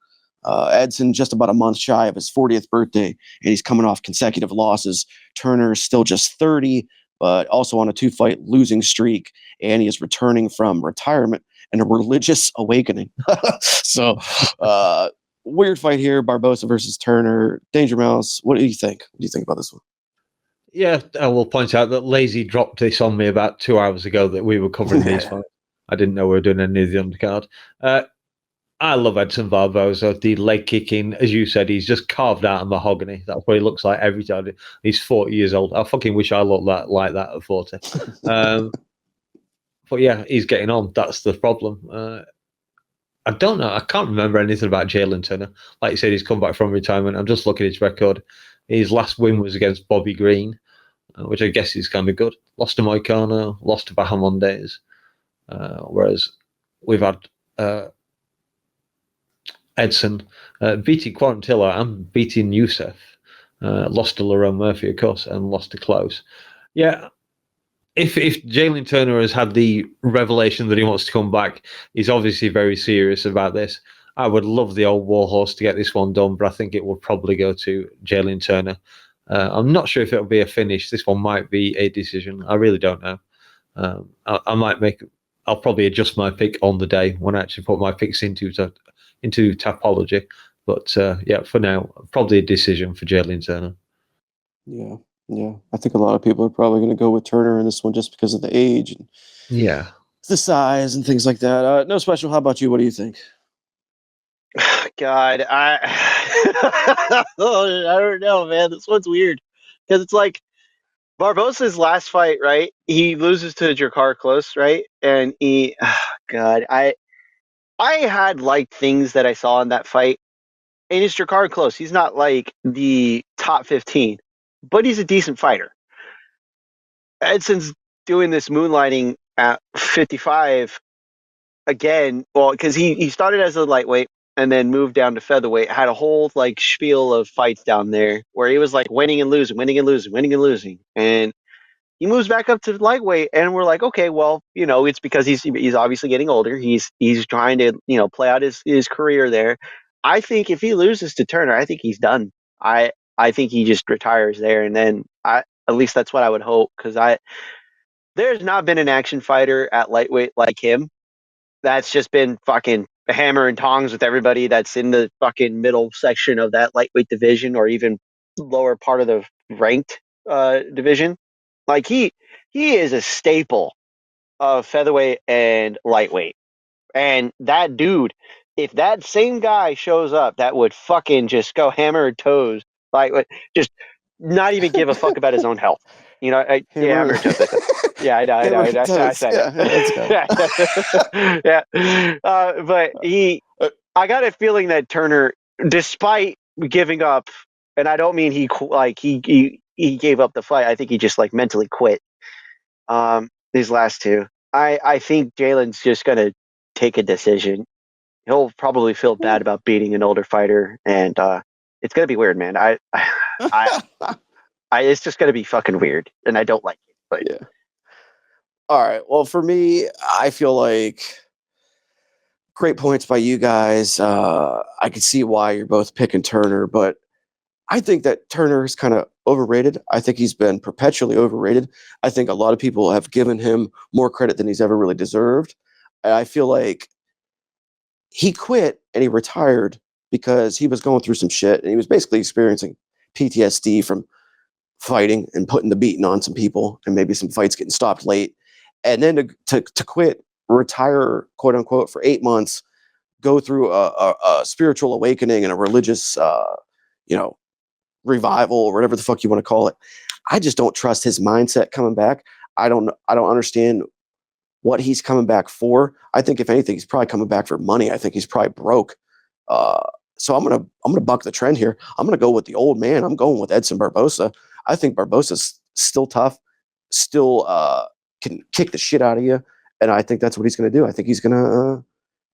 Edson just about a month shy of his 40th birthday, and he's coming off consecutive losses. Turner's still just 30, but also on a 2-fight losing streak, and he is returning from retirement and a religious awakening. So, weird fight here, Barbosa versus Turner. DangerMouse, what do you think? What do you think about this one? Yeah, I will point out that Lazy dropped this on me about 2 hours ago that we were covering these fights. I didn't know we were doing any of the undercard. I love Edson Barbosa. The leg kicking, as you said, he's just carved out of mahogany. That's what he looks like every time. He's 40 years old. I fucking wish I looked like that at 40. But yeah, he's getting on. That's the problem. I don't know. I can't remember anything about Jalen Turner. Like you said, he's come back from retirement. I'm just looking at his record. His last win was against Bobby Green, which I guess is kind of good. Lost to Moicano, lost to Bahamondes. whereas we've had Edson beating Quarantilla and beating Youssef, lost to Lerone Murphy, of course, and lost to Close. Yeah, if Jalen Turner has had the revelation that he wants to come back, he's obviously very serious about this. I would love the old Warhorse to get this one done, but I think it will probably go to Jalen Turner. I'm not sure if it'll be a finish. This one might be a decision. I really don't know. I'll probably adjust my pick on the day when I actually put my picks into Tapology. But yeah, for now, probably a decision for Jalen Turner. Yeah. I think a lot of people are probably going to go with Turner in this one just because of the age and the size and things like that. No Special. How about you? What do you think? God, I don't know, man. This one's weird because it's like Barbosa's last fight, right? He loses to Jakar Close, right? And God, I had liked things that I saw in that fight. And it's Jakar Close. He's not like the top 15, but he's a decent fighter. Edson's doing this moonlighting at 55 again. Well, because he started as a lightweight and then moved down to featherweight. Had a whole like spiel of fights down there where he was like winning and losing, winning and losing, winning and losing, and he moves back up to lightweight, and we're like, okay, well, it's because he's obviously getting older. He's trying to play out his career there. I think if he loses to Turner, I think he's done. I think he just retires there, and then at least that's what I would hope, because there's not been an action fighter at lightweight like him. That's just been fucking hammer and tongs with everybody that's in the fucking middle section of that lightweight division, or even lower part of the ranked division. Like he is a staple of featherweight and lightweight. And that dude, if that same guy shows up, that would fucking just go hammer and toes, like just not even give a fuck about his own health. Hammer and toes. I said. Yeah, I know. I said it. Yeah. But I got a feeling that Turner, despite giving up, and I don't mean he gave up the fight. I think he just like mentally quit. These last two, I think Jalen's just gonna take a decision. He'll probably feel bad about beating an older fighter, and it's gonna be weird, man. It's just gonna be fucking weird, and I don't like it. But yeah. All right. Well, for me, I feel like great points by you guys. I can see why you're both picking Turner, but I think that Turner is kind of overrated. I think he's been perpetually overrated. I think a lot of people have given him more credit than he's ever really deserved. And I feel like he quit and he retired because he was going through some shit and he was basically experiencing PTSD from fighting and putting the beating on some people and maybe some fights getting stopped late. And then to quit, retire, quote unquote, for 8 months, go through a spiritual awakening and a religious, revival or whatever the fuck you want to call it. I just don't trust his mindset coming back. I don't understand what he's coming back for. I think if anything, he's probably coming back for money. I think he's probably broke. So I'm gonna buck the trend here. I'm gonna go with the old man. I'm going with Edson Barbosa. I think Barbosa's still tough, still can kick the shit out of you, and I think that's what he's gonna do. I think he's gonna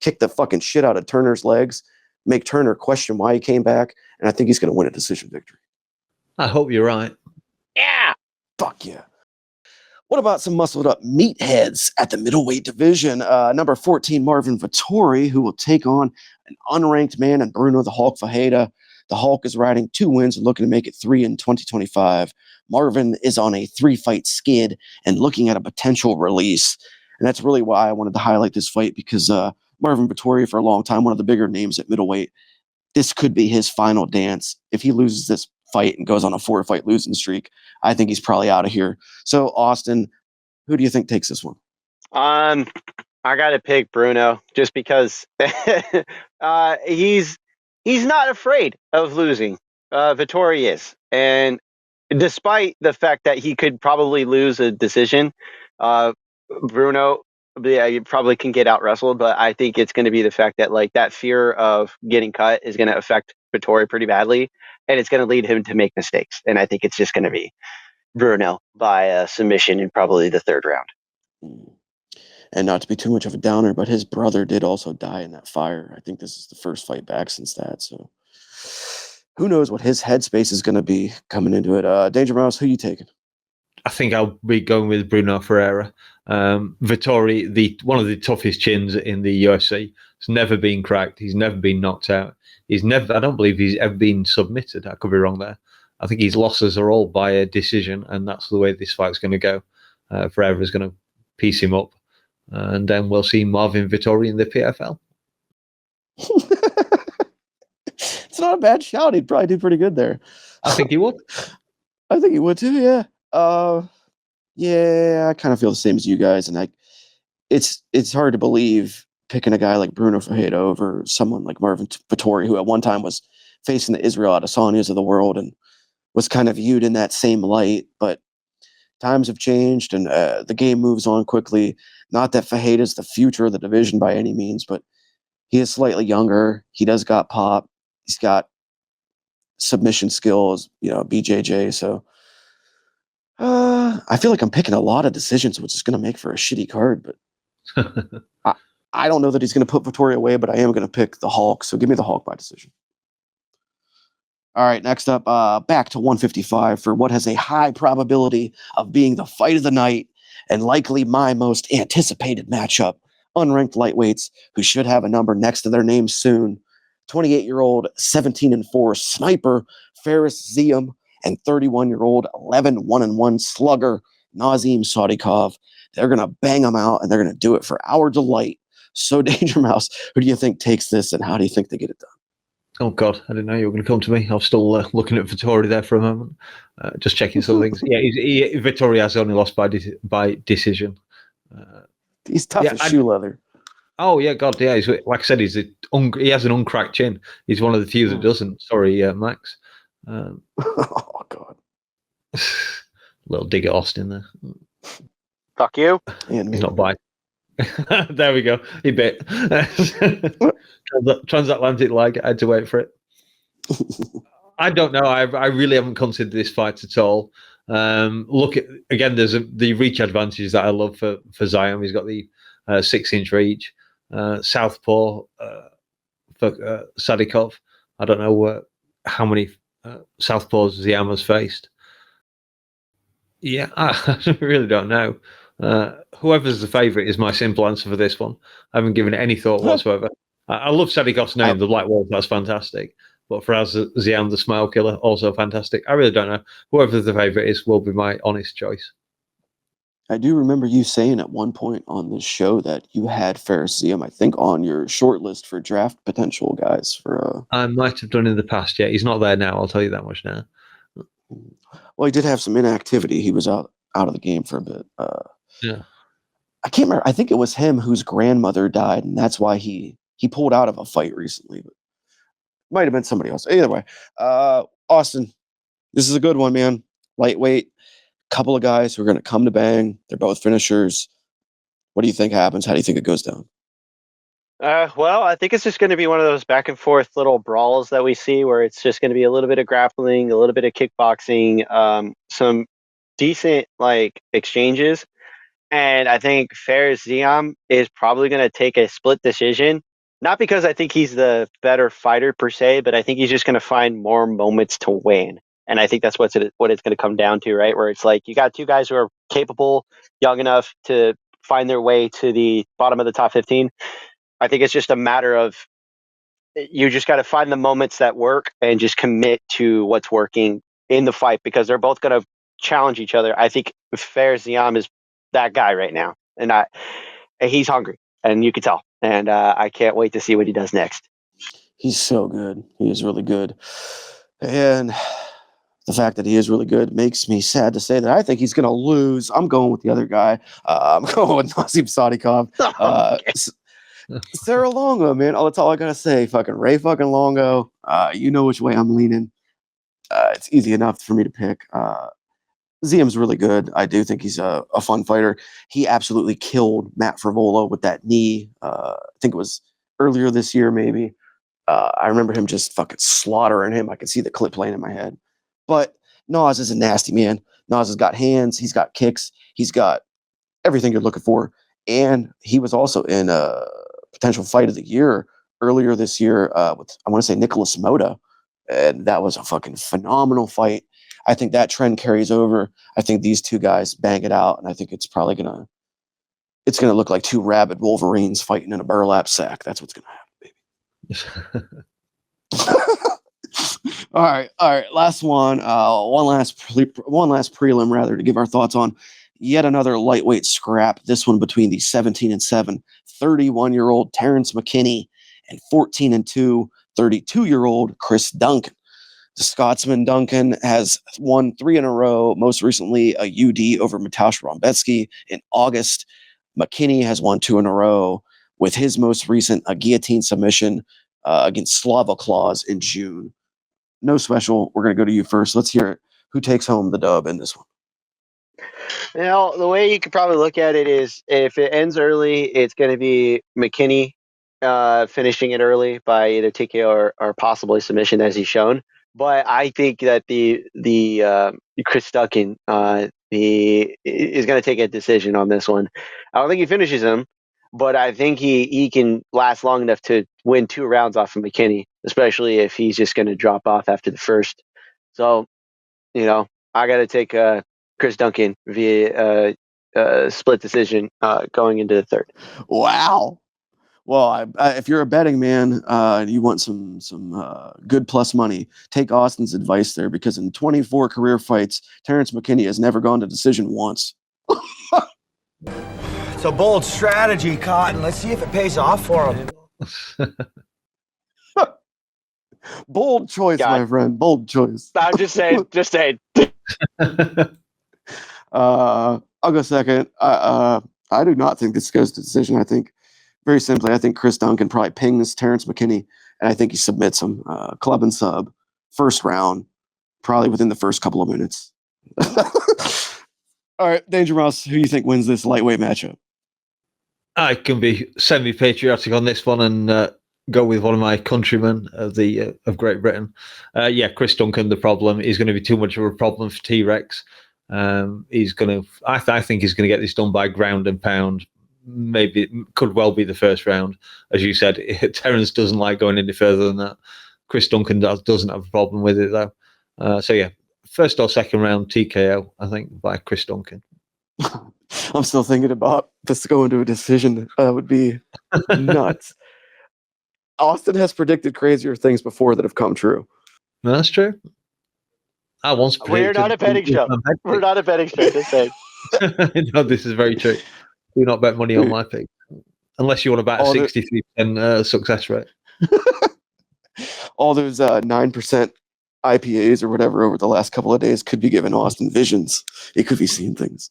kick the fucking shit out of Turner's legs, make Turner question why he came back, and I think he's gonna win a decision victory. I hope you're right. yeah, fuck yeah. What about some muscled up meatheads at the middleweight division? Number 14, Marvin Vettori, who will take on an unranked man and Bruno the Hulk Fajeda. The Hulk is riding 2 wins and looking to make it 3 in 2025. Marvin is on a 3-fight skid and looking at a potential release. And that's really why I wanted to highlight this fight, because Marvin Vettori, for a long time, one of the bigger names at middleweight, this could be his final dance. If he loses this fight and goes on a 4-fight losing streak, I think he's probably out of here. So, Austin, who do you think takes this one? I gotta pick Bruno just because he's not afraid of losing. Vettori is, and despite the fact that he could probably lose a decision, Bruno, yeah, you probably can get out wrestled. But I think it's going to be the fact that like that fear of getting cut is going to affect Vettori pretty badly, and it's going to lead him to make mistakes. And I think it's just going to be Bruno by submission in probably the 3rd round. And not to be too much of a downer, but his brother did also die in that fire. I think this is the first fight back since that. So who knows what his headspace is going to be coming into it. DangerMouse, who you taking? I think I'll be going with Bruno Ferreira. Vittori, one of the toughest chins in the UFC, has never been cracked. He's never been knocked out. I don't believe he's ever been submitted. I could be wrong there. I think his losses are all by a decision, and that's the way this fight's going to go. Ferreira is going to piece him up, and then we'll see Marvin Vittori in the PFL. It's not a bad shout. He'd probably do pretty good there. I think he would. I think he would too, yeah. Yeah, I kind of feel the same as you guys, and it's hard to believe picking a guy like Bruno Ferreira over someone like Marvin Vittori, who at one time was facing the Israel Adesanyas of the world and was kind of viewed in that same light. But times have changed, and the game moves on quickly. Not that Ferreira is the future of the division by any means, but he is slightly younger. He does got pop. He's got submission skills, BJJ. So I feel like I'm picking a lot of decisions, which is going to make for a shitty card. But I don't know that he's going to put Vittori away, but I am going to pick the Hulk. So give me the Hulk by decision. All right, next up, back to 155 for what has a high probability of being the fight of the night and likely my most anticipated matchup. Unranked lightweights who should have a number next to their name soon. 28-year-old, 17-4 sniper Faris Ziam and 31-year-old, 11-1-1 slugger Nazim Sadikov. They're going to bang them out, and they're going to do it for our delight. So, DangerMouse, who do you think takes this, and how do you think they get it done? Oh, God, I didn't know you were going to come to me. I was still looking at Vittori there for a moment, just checking some things. Yeah, Vittori has only lost by decision. He's tough as shoe leather. Oh, yeah, God, yeah. Like I said, he has an uncracked chin. He's one of the few that doesn't. Sorry, Max. Oh, God. Little dig at Austin there. Fuck you. He's not by. There we go. He bit. Transatlantic lag. I had to wait for it. I don't know. I really haven't considered this fight at all. Look at again. There's the reach advantages that I love for Ziam. He's got the 6-inch reach. Southpaw for Sadikov. I don't know how many Southpaws Ziam has faced. Yeah, I really don't know. Whoever's the favourite is my simple answer for this one. I haven't given it any thought whatsoever. I love Sadikov's name, the Black Wolf, that's fantastic. But for Ziam, the Smile Killer, also fantastic. I really don't know. Whoever the favourite is will be my honest choice. I do remember you saying at one point on this show that you had Faris Ziam, I think, on your short list for draft potential guys. For I might have done in the past, yeah. He's not there now, I'll tell you that much now. Well, he did have some inactivity. He was out of the game for a bit. Yeah. I can't remember. I think it was him whose grandmother died, and that's why he pulled out of a fight recently. But might have been somebody else. Either way, Austin, this is a good one, man. Lightweight, couple of guys who are going to come to bang. They're both finishers. What do you think happens? How do you think it goes down? Well, I think it's just going to be one of those back and forth little brawls that we see where it's just going to be a little bit of grappling, a little bit of kickboxing, some decent exchanges. And I think Faris Ziam is probably going to take a split decision. Not because I think he's the better fighter per se, but I think he's just going to find more moments to win. And I think that's what it's going to come down to, right? Where it's like you got two guys who are capable, young enough to find their way to the bottom of the top 15. I think it's just a matter of you just got to find the moments that work and just commit to what's working in the fight because they're both going to challenge each other. I think Faris Ziam is that guy right now, and he's hungry, and you can tell. And I can't wait to see what he does next. He's so good. He is really good. And the fact that he is really good makes me sad to say that I think he's going to lose. I'm going with the other guy. I'm going with Nazim Sadikov. Sarah Longo, man. Oh, that's all I got to say. Fucking Ray fucking Longo. You know which way I'm leaning. It's easy enough for me to pick. Ziam's really good. I do think he's a fun fighter. He absolutely killed Matt Frevola with that knee. I think it was earlier this year, maybe. I remember him just fucking slaughtering him. I could see the clip playing in my head. But Nas is a nasty man. Nas has got hands. He's got kicks. He's got everything you're looking for and he was also in a potential fight of the year earlier this year with, I want to say, Nicholas Mota, and that was a fucking phenomenal fight. I think that trend carries over. I think these two guys bang it out, and I think it's probably gonna look like two rabid Wolverines fighting in a burlap sack. That's what's gonna happen, baby. All right. Last one. One last prelim, rather, to give our thoughts on yet another lightweight scrap. This one between the 17-7 31-year-old Terrence McKinney and 14-2 32-year-old Chris Duncan. The Scotsman Duncan has won 3 in a row, most recently a UD over Mateusz Rombetsky in August. McKinney has won 2 in a row with his most recent a guillotine submission against Slava Claus in June. No special. We're going to go to you first. Let's hear it. Who takes home the dub in this one? The way you could probably look at it is if it ends early, it's going to be McKinney finishing it early by either TKO or possibly submission, as he's shown. But I think that the Chris Duncan is going to take a decision on this one. I don't think he finishes him, but I think he can last long enough to win 2 rounds off of McKinney, especially if he's just going to drop off after the first. So, I got to take Chris Duncan via split decision going into the third. Wow. Well, if you're a betting man and you want some good plus money, take Austin's advice there, because in 24 career fights, Terrence McKinney has never gone to decision once. It's a bold strategy, Cotton. Let's see if it pays off for him. Bold choice, God. my friend. Bold choice. I'm just saying. I'll go second. I do not think this goes to decision. I think, very simply, I think Chris Duncan probably pings Terrence McKinney, and I think he submits him. Club and sub, first round, probably within the first couple of minutes. All right, DangerMouse, who do you think wins this lightweight matchup? I can be semi-patriotic on this one and go with one of my countrymen of Great Britain. Chris Duncan. The problem is going to be too much of a problem for T-Rex. He's going to. I think he's going to get this done by ground and pound. Maybe it could well be the first round, as you said. Terrence doesn't like going any further than that. Chris Duncan doesn't have a problem with it though. First or second round TKO, I think, by Chris Duncan. I'm still thinking about this going to a decision. Would be nuts. Austin has predicted crazier things before that have come true. No, that's true. I once We're not a betting show. We're not a betting show. Just saying. No, this is very true. Do not bet money on my pick, unless you want to bet a 63% success rate. All those 9% IPAs or whatever over the last couple of days could be giving Austin visions. He could be seeing things.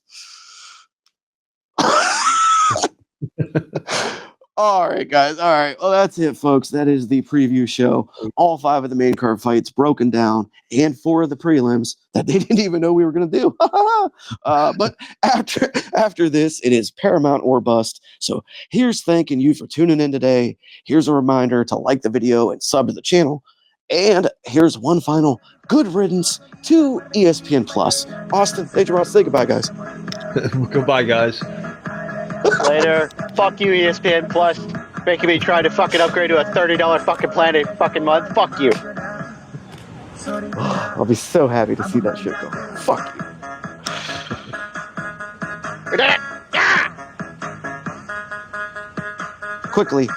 All right, guys. All right. Well, that's it, folks. That is the preview show. All 5 of the main card fights broken down, and 4 of the prelims that they didn't even know we were going to do. But after this, it is Paramount or Bust. So here's thanking you for tuning in today. Here's a reminder to like the video and sub to the channel. And here's one final good riddance to ESPN Plus. Austin, DangerMouse, say goodbye, guys. Goodbye, guys. Later. Fuck you, ESPN Plus. Making me try to fucking upgrade to a $30 fucking plan a fucking month. Fuck you. I'll be so happy to see that shit go. Fuck you. We did it! Yeah! Quickly.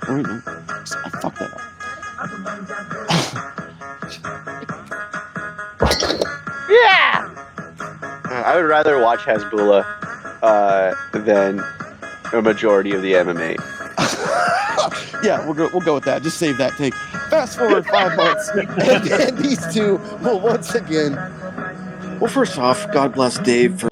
Wait, no. I fucked that up. Yeah! I would rather watch Hasbulla than a majority of the MMA. Yeah, we'll go with that. Just save that take. Fast forward 5 months, and these two will once again. Well, first off, God bless Dave for